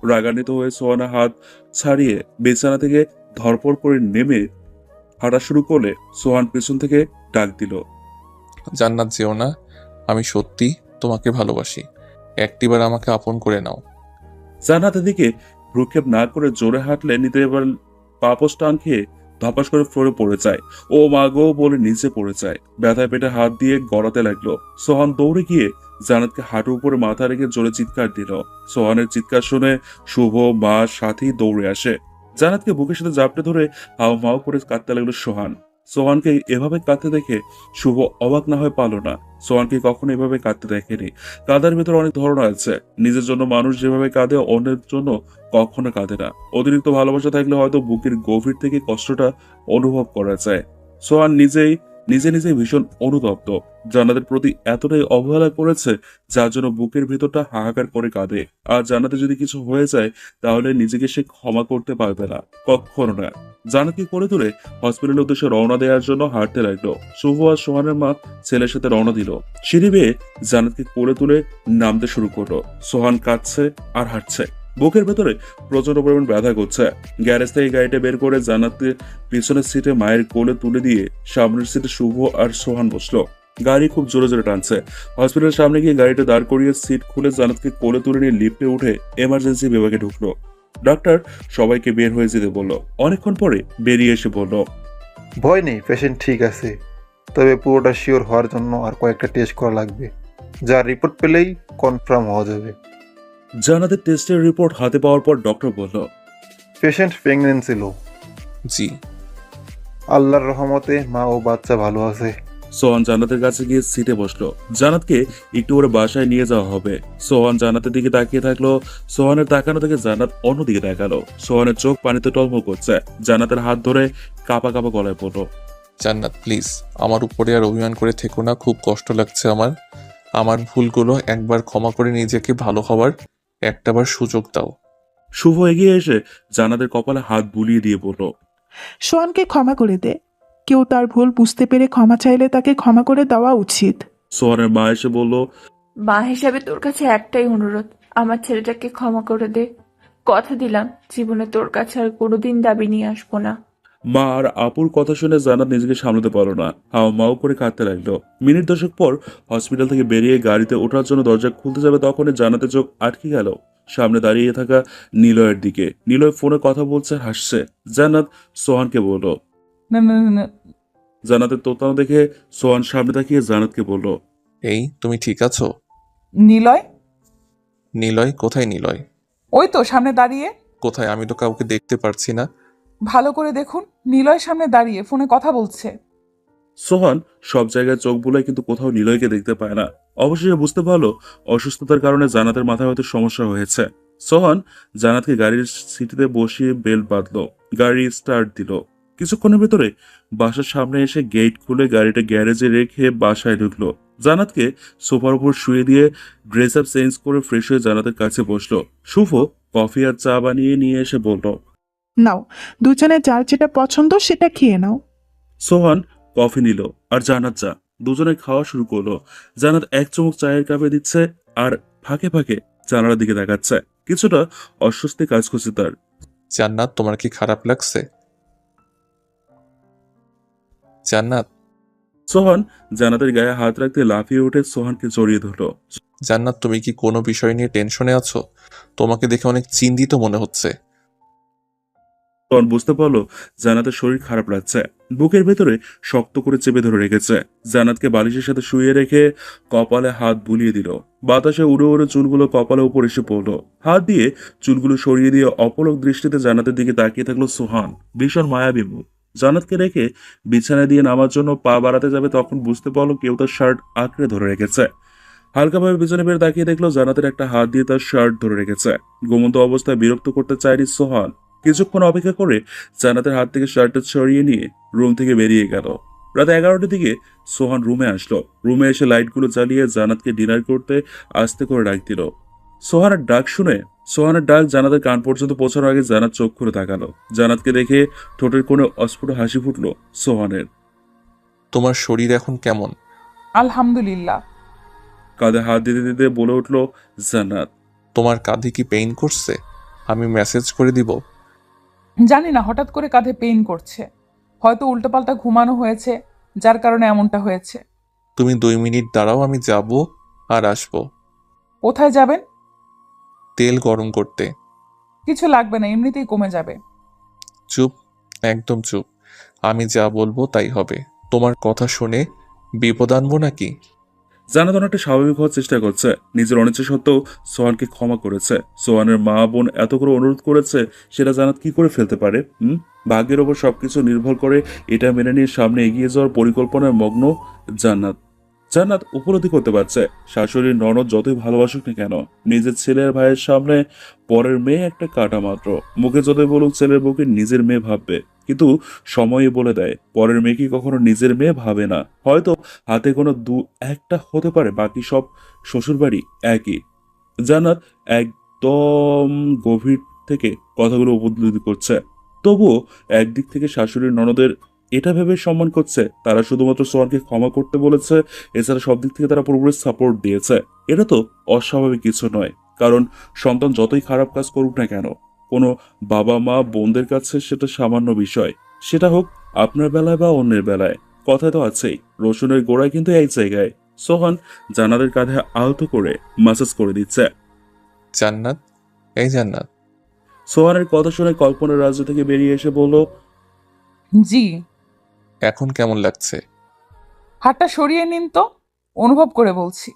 রাগান্বিত হয়ে সোহানা হাত ছাড়িয়ে বিছানা থেকে ধরপড় করে নেমে হাঁটা শুরু করলে সোহান পেছন থেকে ডাক দিল। জান্নাত, যেও না। আমি সত্যি তোমাকে ভালোবাসি। একটিবার আমাকে আপন করে নাও। জান্নাতের দিকে ভ্রুক্ষেপ না করে জোরে হাঁটলে নিতে এবার পাপস টান খেয়ে ধপাস করে ফ্লোরে পড়ে যায়। ও মা গো বলে নিচে পড়ে যায়। ব্যথায় পেটে হাত দিয়ে গড়াতে লাগলো। সোহান দৌড়ে গিয়ে জান্নাতকে হাঁটুর উপরে মাথা রেখে জোরে চিৎকার দিল। সোহানের চিৎকার শুনে শুভ, মা, সাথী দৌড়ে আসে। জান্নাতকে বুকের সাথে জাপটে ধরে হাও মাও করে কাঁদতে লাগলো সোহান। সোহানকে এভাবে কাঁদতে দেখে শুভ অবাক না হয়ে পারল না। সোহানকে কখনো এভাবে কাঁদতে দেখেনি। কাঁদার ভিতরে অনেক ধরন আছে। নিজের জন্য মানুষ যেভাবে কাঁদে, অন্যের জন্য কখনো কাঁদে না। অতিরিক্ত ভালোবাসা থাকলে হয়তো বুকের গভীর থেকে কষ্টটা অনুভব করা যায়। সোহান নিজে নিজে ভীষণ অনুতপ্ত। জান্নাতের প্রতি এতটাই অবহেলা করেছে, যার জন্য বুকের ভিতরটা হাহাকার করে কাঁদে। আর জান্নাতে যদি কিছু হয়ে যায়, তাহলে নিজেকে সে ক্ষমা করতে পারবে না, কখনো না। জান্নাতকে করে তুলে হসপিটালের উদ্দেশ্যে রওনা দেওয়ার জন্য হাঁটতে লাগলো। শুভ আর সোহানের মা ছেলের সাথে রওনা দিল। সিঁড়ি বেয়ে জান্নাতকে কোলে তুলে নামতে শুরু করলো। সোহান কাঁদছে আর হাঁটছে। বুকের ভেতরে প্রচন্ড পরিমাণ ব্যথা করছে। গ্যারেজ থেকে গাড়িটা বের করে জান্নাতকে পিছনের সিটে মায়ের কোলে তুলে দিয়ে সামনের সিটে শুভ আর সোহান বসলো। গাড়ি খুব জোরে জোরে টানছে। হসপিটালের সামনে গিয়ে গাড়িটা দাঁড় করিয়ে সিট খুলে জান্নাতকে কোলে তুলে নিয়ে লিফটে উঠে এমার্জেন্সি বিভাগে ঢুকলো। ডাক্তার সবাইকে বের হয়ে যেতে বলল। অনেকক্ষণ পরে বেরিয়ে এসে বলল, ভয় নেই, পেশেন্ট ঠিক আছে। তবে পুরোটা শিওর হওয়ার জন্য আর কয়েকটা টেস্ট করা লাগবে, যার রিপোর্ট পেলেই কনফার্ম হওয়া যাবে। জান্নাতের টেস্টের রিপোর্ট হাতে পাওয়ার পর ডক্টর বলল, পেশেন্ট প্রেগনেন্ট ছিল। জি। আল্লাহর রহমতে মা ও বাচ্চা ভালো আছে। সোহান জান্নাতের কাছে গিয়ে সিটে বসলো। জান্নাতকে একটু করে বাসায় নিয়ে যাওয়া হবে। সোহান জান্নাতের দিকে তাকিয়ে থাকলো। সোহানের তাকানো থেকে জান্নাত অন্যদিকে তাকালো। সোহানের চোখ পানিতে টলমল করছে। জান্নাতের হাত ধরে কাপা কাপা গলায় পড়লো, জান্নাত, প্লিজ আমার উপরে আর অভিমান করে থেকো না। খুব কষ্ট লাগছে আমার ভুলগুলো একবার ক্ষমা করে নিজেকে ভালো হওয়ার একটাবার সুযোগ দাও। শুভ এগিয়ে এসে জান্নাতের কপালে হাত বুলিয়ে দিয়ে বলল, সোহানকে ক্ষমা করে দে। কেউ তার ভুল বুঝতে পেরে ক্ষমা চাইলে তাকে ক্ষমা করে দেওয়া উচিত। সোহানের মা এসে বলল, মা হিসাবে তোর কাছে একটাই অনুরোধ, আমার ছেলেটাকে ক্ষমা করে দে। কথা দিলাম জীবনে তোর কাছে আর কোনোদিন দাবি নিয়ে আসবো না। মা আর আপুর কথা শুনে জান্নাত নিজেকে সামলাতে পারলো না। হাও মাও করে কাঁদতে লাগলো। মিনিট দশেক পর হসপিটাল থেকে বেরিয়ে গাড়িতে ওঠার জন্য দরজা খুলতে যাবে, তখনই জান্নাতের চোখ আটকে গেল সামনে দাঁড়িয়ে থাকা নিলয়ের দিকে। নিলয় ফোনে কথা বলছে, হাসছে। জান্নাত সোহানকে বলল, না না না, না। জান্নাতের তোতানো দেখে সোহান সামনে তাকিয়ে জান্নাতকে বলল, এই, তুমি ঠিক আছো? নিলয়? নিলয়? কোথায় নিলয়? ওই তো সামনে দাঁড়িয়ে। কোথায়? আমি তো কাউকে দেখতে পারছি না। ভালো করে দেখুন, নিলয় সামনে দাঁড়িয়ে ফোনে কথা বলছে। সোহান সব জায়গায় চোখ বুলায়, কিন্তু কোথাও নিলয়কে দেখতে পায় না। অবশেষে বুঝতে পারলো অসুস্থতার কারণে জান্নাতের মাথায় হয়তো সমস্যা হয়েছে। সোহান জান্নাতকে গাড়ির সিটিতে বসিয়ে বেল্ট বাঁধলো। গাড়ি স্টার্ট দিল। কিছুক্ষণের ভেতরে বাসার সামনে এসে গেট খুলে গাড়িটা গ্যারেজে রেখে বাসায় ঢুকলো। জান্নাতকে সোফার উপর শুয়ে দিয়ে ড্রেস আপ চেঞ্জ করে ফ্রেশ হয়ে জান্নাতের কাছে বসলো। শুভ কফি আর চা বানিয়ে নিয়ে এসে বলল, নাও, দুজনে যার যেটা পছন্দ সেটা খেয়ে নাও। সোহান কফি নিল আর জান্নাত চা। দুজনে খাওয়া শুরু করলো। জান্নাত এক চুমুক চায়ের কাপে দিচ্ছে আর ফাঁকে ফাঁকে জানালার দিকে তাকাচ্ছে। কিছুটা অস্বস্তি কাজ করছে তার। জান্নাত, তোমার কি খারাপ লাগছে? জান্নাত? সোহান জান্নাতের গায়ে হাত রাখতে লাফিয়ে উঠে সোহানকে জড়িয়ে ধরলো। জান্নাত, তুমি কি কোনো বিষয় নিয়ে টেনশনে আছো? তোমাকে দেখে অনেক চিন্তিত মনে হচ্ছে। তখন বুঝতে পারলো জান্নাতের শরীর খারাপ লাগছে, বুকের ভেতরে শক্ত করে চেপে ধরে রেখেছে। জান্নাতকে বালিশের সাথে শুয়ে রেখে কপালে হাত বুলিয়ে দিল। বাতাসে উড়ে উড়ে চুলগুলো কপালে উপর এসে পড়লো। হাত দিয়ে চুলগুলো সরিয়ে দিয়ে অপলক দৃষ্টিতে জান্নাতের দিকে তাকিয়ে থাকলো সোহান। ভীষণ মায়াবী মুখ। জান্নাতকে রেখে বিছানায় দিয়ে নামার জন্য পা বাড়াতে যাবে, তখন বুঝতে পারলো কেউ তার শার্ট আঁকড়ে ধরে রেখেছে। হালকাভাবে পিছনে ফিরে তাকিয়ে দেখলো জান্নাতের একটা হাত দিয়ে তার শার্ট ধরে রেখেছে। ঘুমন্ত অবস্থায় বিরক্ত করতে চায়নি সোহান। কিছুক্ষণ অপেক্ষা করে জান্নাতের হাত থেকে শার্টটা ছড়িয়ে নিয়ে রুম থেকে বেরিয়ে গেল। রাত 11টার দিকে সোহান রুমে আসলো। রুমে এসে লাইটগুলো জ্বালিয়ে জান্নাতকে ডিনার করতে আস্তে করে ডাক দিল। সোহানের ডাক জান্নাতের কান পর্যন্ত পৌঁছানোর আগে জান্নাত চোখ খুলে তাকালো। জান্নাতকে দেখে ঠোঁটের কোণে অস্ফুট হাসি ফুটলো সোহানের। তোমার শরীর এখন কেমন? আলহামদুলিল্লাহ। কাঁধে হাত দিতে দিতে বলে উঠলো জান্নাত। তোমার কাঁধে কি পেইন করছে? আমি মেসেজ করে দিব? জানি না, হঠাৎ করে কাঁধে পেইন করছে। হয়তো উল্টোপাল্টা ঘুমানো হয়েছে, যার কারণে এমনটা হয়েছে। তুমি 2 মিনিট দাঁড়াও, আমি যাব আর আসবো। কোথায় যাবেন? তেল গরম করতে। কিছু লাগবে না, এমনিতেই কমে যাবে। চুপ, একদম চুপ। আমি যা বলবো তাই হবে। তোমার কথা শুনে বিপদ আনবো নাকি? জান্নাত অনেকটা স্বাভাবিক হওয়ার চেষ্টা করছে। নিজের অনিচ্ছা সত্ত্বেও সোহানকে ক্ষমা করেছে। সোহানের মা বোন এত করে অনুরোধ করেছে, সেটা জান্নাত কি করে ফেলতে পারে? ভাগ্যের ওপর সবকিছু নির্ভর করে এটা মেনে নিয়ে সামনে এগিয়ে যাওয়ার পরিকল্পনায় মগ্ন জান্নাত। জান্নাত উপলব্ধি করতে পারছে শাশুড়ির ননদ যতই ভালোবাসুক না কেন, নিজের ছেলের ভাইয়ের সামনে পরের মেয়ে একটা কাটা মাত্র। মুখে যতই বলুক ছেলের বউকে নিজের মেয়ে ভাববে, কিন্তু সময়ই বলে দেয় পরের মেয়েকে কখনো নিজের মেয়ে ভাবে না। হয়তো হাতে কোনো একটা হতে পারে, বাকি সব শ্বশুরবাড়ি একই। জান্নাত একদম গভীর থেকে কথাগুলো উপলব্ধি করছে। তবুও একদিক থেকে শাশুড়ির ননদের এটা ভেবে সম্মান করছে তারা শুধুমাত্র সোহানকে ক্ষমা করতে বলেছে, এছাড়া সব দিক থেকে তারা পুরোপুরি সাপোর্ট দিয়েছে। এটা তো অস্বাভাবিক কিছু নয়, কারণ সন্তান যতই খারাপ কাজ করুক না কেন, কোনো বাবা মা বোনদের কাছে সেটা সামান্য বিষয়। সেটা হোক আপনার বেলায় বা অন্যের বেলায়। কথা তো আছেই, রসুনের গোড়ায় কিন্তু এক জায়গায়। সোহান জান্নাতের কাঁধে আলতো করে ম্যাসাজ করে দিচ্ছে। জান্নাত, এই জান্নাত। সোহানের কথা শুনে কল্পনার রাজ্য থেকে বেরিয়ে এসে বলল, জি। এখন কেমন লাগছে? হাতটা সরিয়ে নিন তো, অনুভব করে বলছি।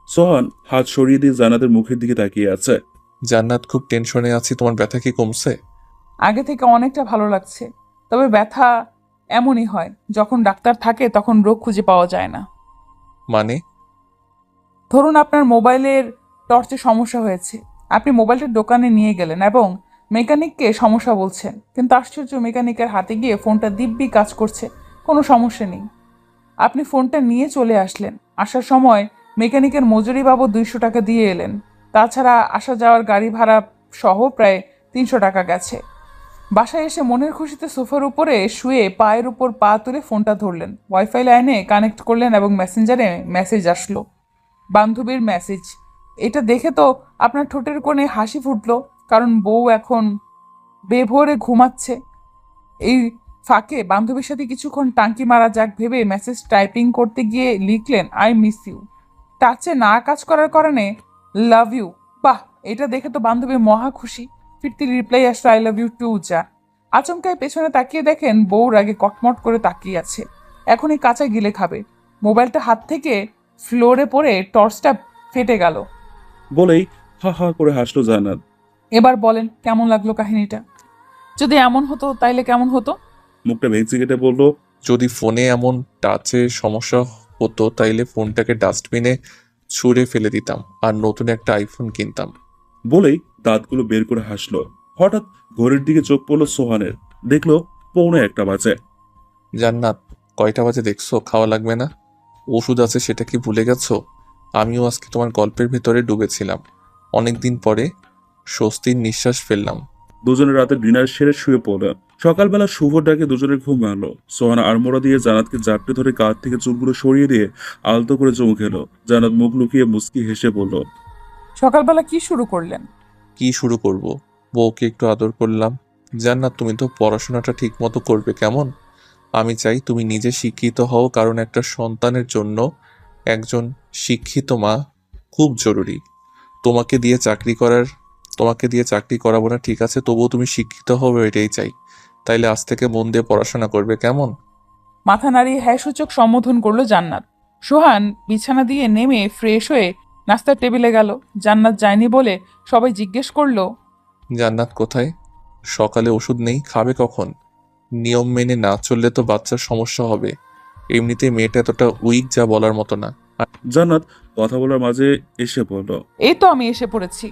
সোহান হাত সরিয়ে দিয়ে জান্নাতের মুখের দিকে তাকিয়ে আছে। জান্নাত, খুব টেনশনে আছি। তোমার ব্যথা কি কমছে? আগে থেকে অনেকটা ভালো লাগছে, তবে ব্যথা এমনই হয়, যখন ডাক্তার থাকে তখন রোগ খুঁজে পাওয়া যায় না। মানে? ধরুন আপনার মোবাইলের টর্চে সমস্যা হয়েছে, আপনি মোবাইলটা দোকানে নিয়ে গেলেন এবং মেকানিককে সমস্যা বলছেন, কিন্তু আশ্চর্য মেকানিকের হাতে গিয়ে ফোনটা দিব্যি কাজ করছে, কোনো সমস্যা নেই। আপনি ফোনটা নিয়ে চলে আসলেন, আসার সময় মেকানিকের মজুরি বাবদ 200 টাকা দিয়ে এলেন, তাছাড়া আসা যাওয়ার গাড়ি ভাড়া সহ প্রায় 300 টাকা গেছে। বাসায় এসে মনের খুশিতে সোফার উপরে শুয়ে পায়ের উপর পা তুলে ফোনটা ধরলেন, ওয়াইফাই লাইনে কানেক্ট করলেন এবং মেসেঞ্জারে মেসেজ আসলো, বান্ধবীর মেসেজ। এটা দেখে তো আপনার ঠোঁটের কোণে হাসি ফুটলো, কারণ বউ এখন বেভোরে ঘুমাচ্ছে। এই ফাঁকে বান্ধবীর সাথে কিছুক্ষণ টাঙ্কি মারা যাক ভেবে মেসেজ টাইপিং করতে গিয়ে লিখলেন, আই মিস ইউ। টাচে না কাজ করার কারণে লাভ ইউ। বাহ, এটা দেখে তো বান্ধবী মহা খুশি। ফিরতি রিপ্লাই আসলো, আই লাভ ইউ টু যা। আচমকায় পেছনে তাকিয়ে দেখেন বউর আগে কটমট করে তাকিয়ে আছে, এখনই কাঁচা গিলে খাবে। মোবাইলটা হাত থেকে ফ্লোরে পড়ে টর্চটা ফেটে গেল। বলেই হা হা করে হাসলো জান্নাত। এবার বলেন কেমন লাগলো কাহিনীটা? যদি এমন হতো তাইলে কেমন হতো? মুখটা ভেঙচি কেটে বলল, যদি ফোনে এমন টাচে সমস্যা হতো তাইলে ফোনটাকে ডাস্টবিনে ছুঁড়ে ফেলে দিতাম আর নতুন একটা আইফোন কিনতাম। বলেই দাঁতগুলো বের করে হাসলো। হঠাৎ ঘড়ির দিকে চোখ পড়লো সোহানের, দেখলো 1:45 বাজে। জান্নাত, কয়টা বাজে দেখছো? খাওয়া লাগবে না? ওষুধ আছে, সেটা কি ভুলে গেছো? আমিও আজকে তোমার গল্পের ভিতরে ডুবেছিলাম। অনেকদিন পরে স্বস্তির নিঃশ্বাস ফেললাম। দুজনের রাতে ডিনার সেরে শুয়ে পড়লো। সকালবেলা শুভ ডাকে দুজনের ঘুম ভাঙলো। সোহান আড়মোড়া দিয়ে জান্নাতকে জাপটে ধরে কাঁধ থেকে চুলগুলো সরিয়ে দিয়ে আলতো করে চুমু খেলো। জান্নাত মুখ লুকিয়ে মুচকি হেসে বলল, সকালবেলা কি শুরু করলেন? কি শুরু করব? বউকে একটু আদর করলাম। জান্নাত, তুমি তো পড়াশোনাটা ঠিক মতো করবে কেমন? আমি চাই তুমি নিজে শিক্ষিত হও, কারণ একটা সন্তানের জন্য একজন শিক্ষিত মা খুব জরুরি। তোমাকে দিয়ে চাকরি করার তোমাকে দিয়ে চাকরি করাবো না ঠিক আছে, তবুও তুমি শিক্ষিত হবে এটাই চাই। তাইলে আজ থেকে মন দিয়ে পড়াশোনা করবে, কেমন? মাথা নাড়িয়ে হ্যাঁ সূচক সম্বোধন করলো জান্নাত। সোহান বিছানা দিয়ে নেমে ফ্রেশ হয়ে নাস্তার টেবিলে গেল। জান্নাত যায়নি বলে সবাই জিজ্ঞেস করলো, জান্নাত কোথায়? সকালে ওষুধ নেই, খাবে কখন? নিয়ম মেনে না চললে তো বাচ্চার সমস্যা হবে। এমনিতেই মেয়েটা এতটা উইক যা বলার মতো না। জান্নাত কথা বলার মাঝে এসে পড়ল। এই তো আমি এসে পড়েছি।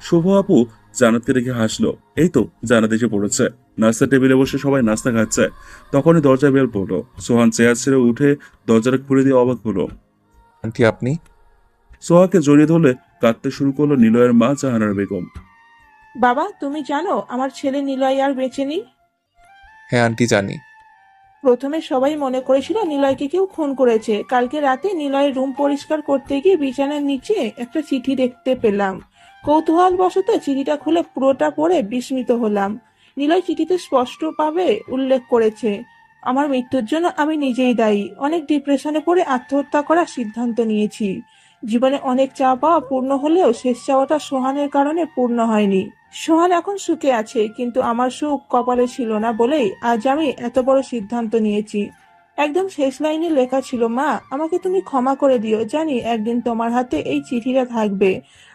শুভ আপু জান্নাতকে দেখে হাসলো। এই তো জান্নাত এসে পড়েছে। নাস্তার টেবিলে বসে সবাই নাস্তা খাচ্ছে, তখনই দরজায় বেল পড়লো। সোহান চেয়ার ছেড়ে উঠে দরজাটা খুলে দিয়ে অবাক হলো। আন্টি আপনি? সোহাকে জড়িয়ে ধরলে কাঁদতে শুরু করলো নিলয়ের মা জাহানারা বেগম। বাবা, তুমি জানো আমার ছেলে নিলয় আর বেঁচে নেই? হ্যাঁ আন্টি জানি। প্রথমে সবাই মনে করেছিল নিলয়কে কেউ খুন করেছে। কালকে রাতে নিলয়ের রুম পরিষ্কার করতে গিয়ে বিছানার নিচে একটা চিঠি দেখতে পেলাম। কৌতূহলবশত চিঠিটা খুলে পুরোটা পড়ে বিস্মিত হলাম। নিলয় চিঠিতে স্পষ্টভাবে উল্লেখ করেছে, আমার মৃত্যুর জন্য আমি নিজেই দায়ী। অনেক ডিপ্রেশনে পড়ে আত্মহত্যা করার সিদ্ধান্ত নিয়েছি। জীবনে অনেক চাওয়া পাওয়া পূর্ণ হলেও শেষ চাওয়াটা সোহানের কারণে পূর্ণ হয়নি। সোহান এখন সুখে আছে, কিন্তু আমার সুখ কপালে ছিল না বলেই আজ আমি এত বড় সিদ্ধান্ত নিয়েছি। একদম শেষ লাইনে লেখা ছিল, মা আমাকে তুমি ক্ষমা করে দিও, জানি একদিন তোমার হাতে এই চিঠিটা থাকবে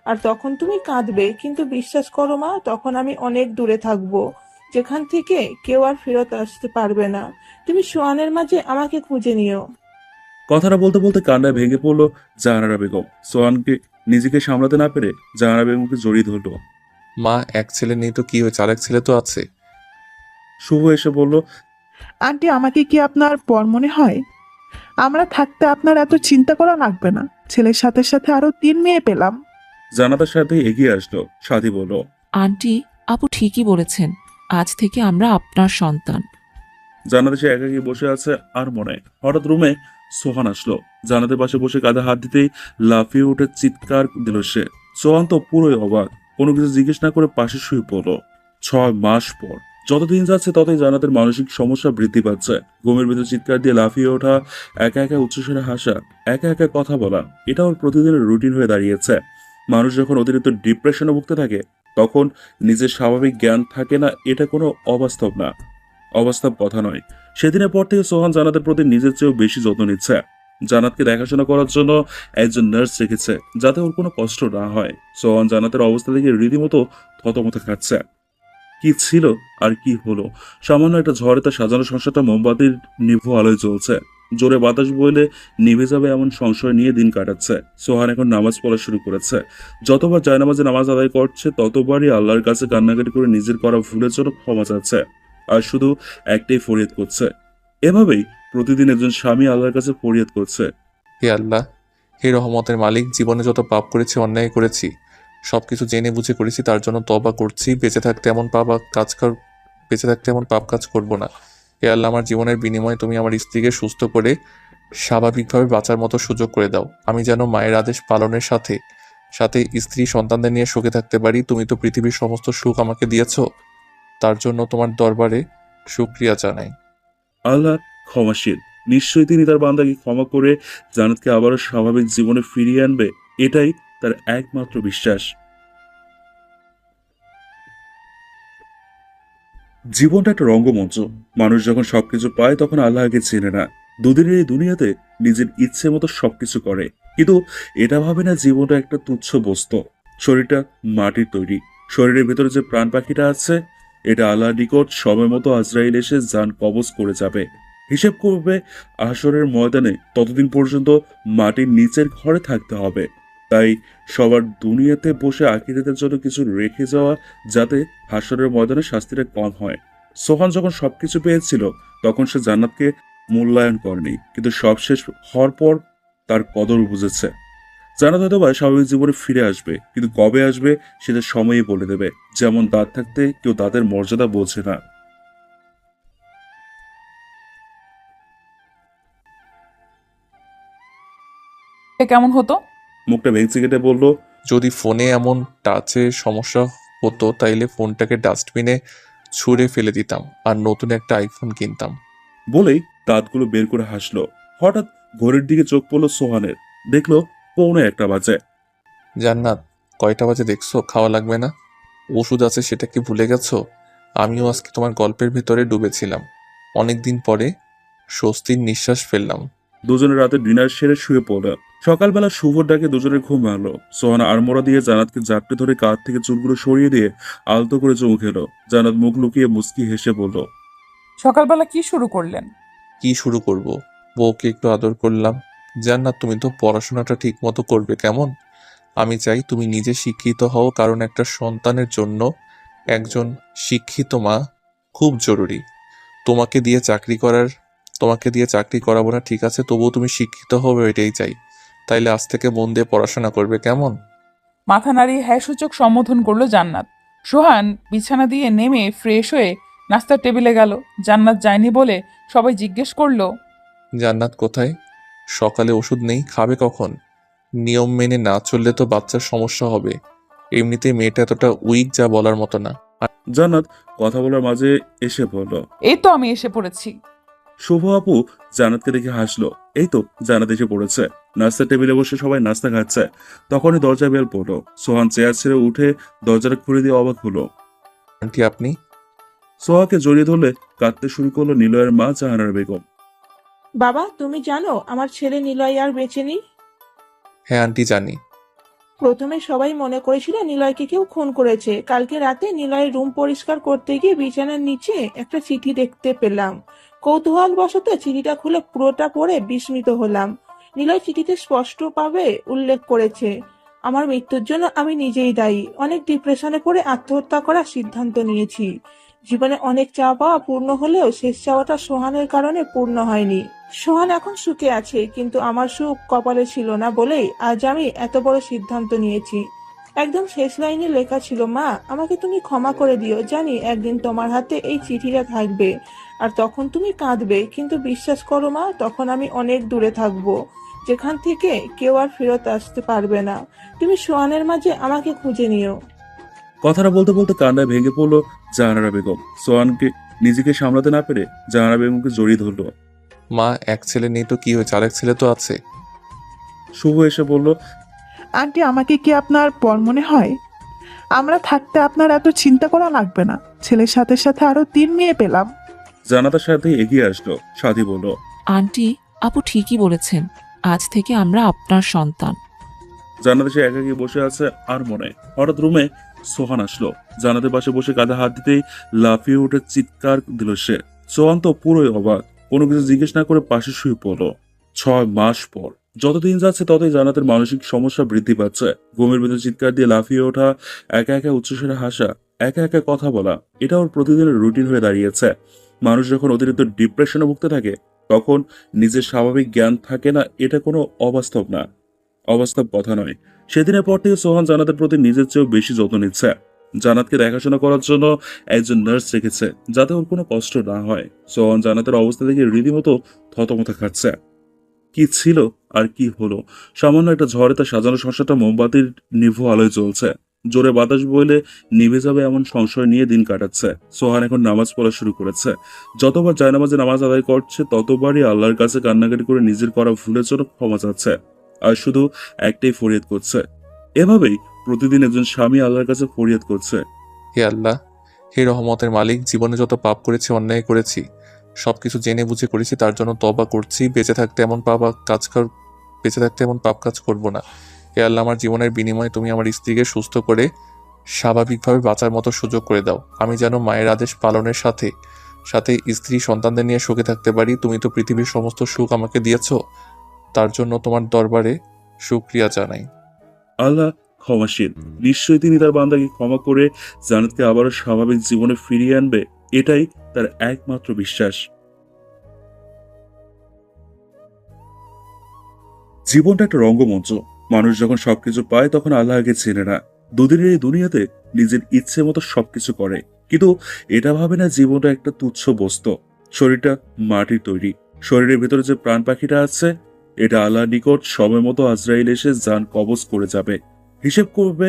আর তখন তুমি কাঁদবে, কিন্তু বিশ্বাস করো মা, তখন আমি অনেক দূরে থাকবো, যেখান থেকে কেউ আর ফেরত আসতে পারবে না। তুমি সোহানের মাঝে আমাকে খুঁজে নিও। কথাটা বলতে বলতে কান্নায় ভেঙে পড়লো জাহানারা বেগম। সোহানকে নিজেকে সামলাতে না পেরে জাহানারা বেগমকে জড়িয়ে ধরলো। মা এক ছেলে নেই তো কি হয়েছে, আরেক ছেলে তো আছে। শুভ এসে বলল, আন্টি আমাকে কি আপনার পর মনে হয়? আমরা থাকতে আপনার এত চিন্তা করা লাগবে না। ছেলের সাথে সাথে আরো 3 মেয়ে পেলাম। জানাতার সাথে এগিয়ে আসলো। সাথী বলল, আন্টি, আপু ঠিকই বলেছেন, আজ থেকে আমরা আপনার সন্তান। জানাতে সে একাকি বসে আছে আর মনে। হঠাৎ রুমে সোহান আসলো। জানাতের পাশে বসে কাঁধে হাত দিতেই লাফিয়ে উঠে চিৎকার দিল সে। সোহান তো পুরোই অবাক, কোনো কিছু জিজ্ঞেস না করে পাশে শুয়ে পড়লো। 6 মাস পর। যতদিন যাচ্ছে ততই জানাতের মানসিক সমস্যা বৃদ্ধি পাচ্ছে। ঘুমের ভিতর চিৎকার দিয়ে লাফিয়ে ওঠা, একা একা উচ্চস্বরে হাসা, একা একা কথা বলা, এটা ওর প্রতিদিনের রুটিন হয়ে দাঁড়িয়েছে। মানুষ যখন অতিরিক্ত ডিপ্রেশনে ভুগতে থাকে তখন নিজের স্বাভাবিক জ্ঞান থাকে না, এটা কোনো অবাস্তব না, অবাস্তব কথা নয়। সেদিনের পর থেকে সোহান জানাতের প্রতি নিজের চেয়েও বেশি যত্ন নিচ্ছে। জানাতকে দেখাশোনা করার জন্য একজন নার্স রেখেছে, যাতে ওর কোনো কষ্ট না হয়। সোহান জানাতের অবস্থা দেখে রীতিমতো থতমত খাচ্ছে। কি ছিল আর কি হলো? সামান্য একটা ঝড়ে তার সাজানো সংসারটা মোমবাতির নিভু আলোয় জ্বলছে। জোরে বাতাস বইলে নিভে যাবে এমন সংশয় নিয়ে দিন কাটাচ্ছে। সোহান এখন নামাজ পড়া শুরু করেছে। যতবার জায়নামাজে নামাজ আদায় করছে ততবারই আল্লাহর কাছে কান্নাকাটি করে নিজের করা ভুলের জন্য ক্ষমা চাচ্ছে, আর শুধু একটাই ফরিয়াদ করছে। এভাবেই প্রতিদিন একজন স্বামী আল্লাহর কাছে ফরিয়াদ করছে, হে আল্লাহ, হে রহমতের মালিক, জীবনে যত পাপ করেছি, অন্যায় করেছি, সবকিছু জেনে বুঝে করেছি, তার জন্য তওবা করছি। বেঁচে থাকতে এমন পাপ কাজ করব না। হে আল্লাহ, আমার জীবনের বিনিময়ে তুমি আমার স্ত্রীকে সুস্থ করে স্বাভাবিকভাবে বাঁচার মতো সুযোগ করে দাও। আমি যেন মায়ের আদেশ পালনের সাথে সাথে স্ত্রী সন্তানদের নিয়ে সুখে থাকতে পারি। তুমি তো পৃথিবীর সমস্ত সুখ আমাকে দিয়েছো, তার জন্য তোমার দরবারে শুকরিয়া জানাই। আল্লাহ ক্ষমাশীল। নিশ্চয়ই তিনি তার বান্দাকে ক্ষমা করে জান্নাতকে আবারও স্বাভাবিক জীবনে ফিরিয়ে আনবে, এটাই তার একমাত্র বিশ্বাস। জীবনটা একটা রঙ্গমঞ্চ। মানুষ যখন সবকিছু পায় তখন আল্লাহকে চেনে না। দুদিনের এই দুনিয়াতে নিজের ইচ্ছে মতো সবকিছু করে, কিন্তু এটা ভাবে না জীবনটা একটা তুচ্ছ বস্তু। শরীরটা মাটির তৈরি, শরীরের ভেতরে যে প্রাণ পাখিটা আছে এটা আল্লাহর নিকট সময় মতো আজরাইল এসে জান কবজ করে যাবে, হিসেব করবে আসরের ময়দানে। ততদিন পর্যন্ত মাটির নিচের ঘরে থাকতে হবে। তাই সবার দুনিয়াতে বসে আখিরাতের জন্য কিছু রেখে যাওয়া, যাতে হাসরের ময়দানে শাস্তিটা কম হয়। সোহান যখন সবকিছু পেয়েছিল তখন সে জান্নাতকে মূল্যায়ন করেনি, কিন্তু সব শেষ হওয়ার পর তার কদর বুঝেছে। জান্নাত হয়তো বা স্বাভাবিক জীবনে ফিরে আসবে, কিন্তু কবে আসবে সেটা সময়ই বলে দেবে। যেমন দাঁত থাকতে কেউ দাঁতের মর্যাদা বোঝে না। কেমন হতো? মুখটা ভেঙচি কেটে বলল, যদি ফোনে এমন টাচে সমস্যা হতো তাইলে ফোনটাকে ডাস্টবিনে ছুঁড়ে ফেলে দিতাম আর নতুন একটা আইফোন কিনতাম। বলেই দাঁতগুলো বের করে হাসলো। হঠাৎ ঘড়ির দিকে চোখ পড়লো সোহানের। দেখলো 1:45 বাজে। জান্নাত, কয়টা বাজে দেখছো? খাওয়া লাগবে না? ওষুধ আছে সেটা কি ভুলে গেছো? আমিও আজকে তোমার গল্পের ভিতরে ডুবেছিলাম। অনেকদিন পরে স্বস্তির নিঃশ্বাস ফেললাম। দুজনে রাতে ডিনার সেরে শুয়ে পড়ল। সকালবেলা শুভর ডাকে দুজনের ঘুম ভাঙলো। সোহান আড়মোড়া দিয়ে জান্নাতকে জাপটে ধরে কাঁধ থেকে চুলগুলো সরিয়ে দিয়ে আলতো করে চুমু খেলো। জান্নাত মুখ লুকিয়ে মুচকি হেসে বলল, সকালবেলা কি শুরু করলেন? কি শুরু করব? বউকে একটু আদর করলাম। জান্নাত, তুমি তো পড়াশোনাটা ঠিক মতো করবে কেমন? আমি চাই তুমি নিজে শিক্ষিত হও, কারণ একটা সন্তানের জন্য একজন শিক্ষিত মা খুব জরুরি। তোমাকে দিয়ে চাকরি করাবো না, ঠিক আছে, তবুও তুমি শিক্ষিত হবে, এটাই চাই। তাইলে আজ থেকে মন দিয়ে পড়াশোনা করবে কেমন? মাথা নাড়িয়ে হ্যাঁ সূচক সম্বোধন করলো জান্নাত। সোহান বিছানা দিয়ে নেমে ফ্রেশ হয়ে নাস্তার টেবিলে গেল। জান্নাত যায়নি বলে সবাই জিজ্ঞেস করলো, জান্নাত কোথায়? সকালে ওষুধ নেই, খাবে কখন? নিয়ম মেনে না চললে তো বাচ্চার সমস্যা হবে। এমনিতেই মেয়েটা এতটা উইক যা বলার মতো না। জান্নাত কথা বলার মাঝে এসে বলল। এই তো আমি এসে পড়েছি। শুভ আপু জান্নাতকে দেখে হাসলো। এই তো জান্নাত এসে পড়েছে। নাস্তার টেবিলে বসে সবাই নাস্তা খাচ্ছে। তখনই দরজা বেল পড়লো। সোহান চেয়ার ছেড়ে উঠে দরজাটা খুলে দিয়ে অবাক হলো। আন্টি আপনি? সোহাকে জড়িয়ে ধরলে কাঁদতে শুরু করলো নিলয়ের মা জাহানারা বেগম। বাবা, তুমি জানো আমার ছেলে নিলয় আর বেঁচে নেই? হ্যাঁ আন্টি জানি। প্রথমে সবাই মনে করেছিল নিলয়কে কেউ খুন করেছে। কালকে রাতে নিলয়ের রুম পরিষ্কার করতে গিয়ে বিছানার নিচে একটা চিঠি দেখতে পেলাম। কৌতূহলবশত চিঠিটা খুলে পুরোটা পড়ে বিস্মিত হলাম। নিলয় চিঠিতে স্পষ্টভাবে উল্লেখ করেছে, আমার মৃত্যুর জন্য আমি নিজেই দায়ী। অনেক ডিপ্রেশনে পড়ে আত্মহত্যা করার সিদ্ধান্ত নিয়েছি। জীবনে অনেক চাওয়া পাওয়া পূর্ণ হলেও শেষ চাওয়াটা সোহানের কারণে পূর্ণ হয়নি। সোহান এখন সুখে আছে, কিন্তু আমার সুখ কপালে ছিল না বলেই আজ আমি এত বড় সিদ্ধান্ত নিয়েছি। একদম শেষ লাইনে লেখা ছিল, মা আমাকে তুমি ক্ষমা করে দিও, জানি একদিন তোমার হাতে এই চিঠিটা থাকবে আর তখন তুমি কাঁদবে, কিন্তু বিশ্বাস করো মা, তখন আমি অনেক দূরে থাকবো, যেখান থেকে কেউ আর ফেরত আসতে পারবে না। তুমি সোহানের মাঝে আমাকে খুঁজে নিও। কথাটা বলতে বলতে কান্নায় ভেঙে পড়লো জাহানারা বেগম। সোহানকে নিজেকে সামলাতে না পেরে জাহানারা বেগমকে জড়িয়ে ধরলো। মা, এক ছেলে নেই তো কি হয়েছে, আরেক ছেলে তো আছে। শুভ এসে বলল, আন্টি আমাকে কি আপনার পর মনে হয়? আমরা থাকতে আপনার এত চিন্তা করা লাগবে না। ছেলের সাথে সাথে আরো 3 মেয়ে পেলাম। জানাতার সাথে এগিয়ে আসলো। সাথী বলল, আন্টি, আপু ঠিকই বলেছেন, আজ থেকে আমরা আপনার সন্তান। জান্নাত সে একাকি বসে আছে আর মনে। হঠাৎ রুমে সোহান আসলো। জান্নাতের পাশে বসে কাঁধে হাত দিতেই লাফিয়ে উঠে চিৎকার দিল সে। সোহান তো পুরোই অবাক। কোনো কিছু জিজ্ঞেস না করে পাশে শুয়ে পড়লো। 6 মাস পর। যতদিন যাচ্ছে ততই জান্নাতের মানসিক সমস্যা বৃদ্ধি পাচ্ছে। ঘুমের ভিতর চিৎকার দিয়ে লাফিয়ে ওঠা, একা একা উচ্চস্বরে হাসা, একা একা কথা বলা, এটা ওর প্রতিদিনের রুটিন হয়ে দাঁড়িয়েছে। মানুষ যখন অতিরিক্ত ডিপ্রেশনে ভুগতে থাকে তখন নিজের স্বাভাবিক জ্ঞান থাকে না, এটা কোনো অবাস্তব না, অবাস্তব কথা নয়। সেদিনের পর থেকে সোহান জান্নাতের প্রতি নিজের চেয়েও বেশি যত্ন নিচ্ছে। জান্নাতকে দেখাশোনা করার জন্য একজন নার্স রেখেছে, যাতে ওর কোনো কষ্ট না হয়। সোহান জান্নাতের অবস্থা দেখে রীতিমতো থতমত খাচ্ছে। কি ছিল আর কি হলো? সামান্য একটা ঝড়ে তার সাজানো সংসারটা মোমবাতির নিভু আলোয় চলছে। জোরে বাতাস বইলে নিভে যাবে এমন সংশয় নিয়ে দিন কাটাচ্ছে। সোহান এখন নামাজ পড়া শুরু করেছে। যতবার জায়নামাজে নামাজ আদায় করছে ততবারই আল্লাহর কাছে কান্নাকাটি করে নিজের করা ভুলের জন্য ক্ষমা চাচ্ছে। আর শুধু একটাই ফরিয়াদ করছে। এভাবেই প্রতিদিন একজন স্বামী আল্লাহর কাছে ফরিয়াদ করছে। হে আল্লাহ, হে রহমতের মালিক, জীবনে যত পাপ করেছি, অন্যায় করেছি, সবকিছু জেনে বুঝে করেছি, তার জন্য তওবা করছি। বেঁচে থাকতে এমন পাপ কাজ করব না। হে আল্লাহ, আমার জীবনের বিনিময়ে তুমি আমার স্ত্রীকে সুস্থ করে স্বাভাবিকভাবে বাঁচার মতো সুযোগ করে দাও। আমি যেন মায়ের আদেশ পালনের সাথে সাথে স্ত্রী সন্তানদের নিয়ে সুখে থাকতে পারি। তুমি তো পৃথিবীর সমস্ত সুখ আমাকে দিয়েছ, তার জন্য তোমার দরবারে শুকরিয়া জানাই। আল্লাহ ক্ষমাশীল। নিশ্চয়ই তিনি তার বান্দাকে ক্ষমা করে জান্নাতকে আবারও স্বাভাবিক জীবনে ফিরিয়ে আনবে, এটাই তার একমাত্র বিশ্বাস। জীবনটা একটা রঙ্গমঞ্চ। মানুষ যখন সবকিছু পায় তখন আল্লাহকে চেনে না। দুদিনের এই দুনিয়াতে নিজের ইচ্ছে মতো সবকিছু করে, কিন্তু এটা ভাবে না জীবনটা একটা তুচ্ছ বস্তু। শরীরটা মাটির তৈরি। শরীরের ভেতরে যে প্রাণ পাখিটা আছে, এটা আল্লাহর নিকট সময় মতো আজরাইল এসে জান কবজ করে যাবে, হিসেব করবে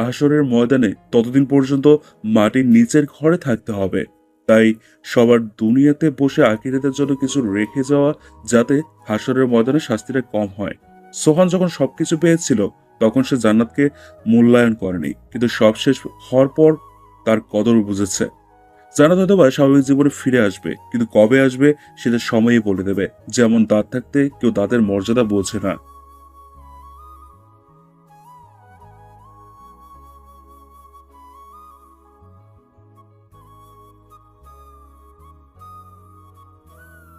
হাশরের ময়দানে। ততদিন পর্যন্ত মাটির নিচের ঘরে থাকতে হবে। তাই সবার দুনিয়াতে বসে আখিরাতের জন্য কিছু রেখে যাওয়া, যাতে হাশরের ময়দানে শাস্তিটা কম হয়। সোহান যখন সবকিছু পেয়েছিল তখন সে জান্নাতকে মূল্যায়ন করেনি, কিন্তু সব শেষ হওয়ার পর তার কদর বুঝেছে। জান্নাত হয়তো বা স্বাভাবিক জীবনে ফিরে আসবে, কিন্তু কবে আসবে সেটা সময়ই বলে দেবে। যেমন দাঁত থাকতে কেউ দাঁতের মর্যাদা বোঝে না।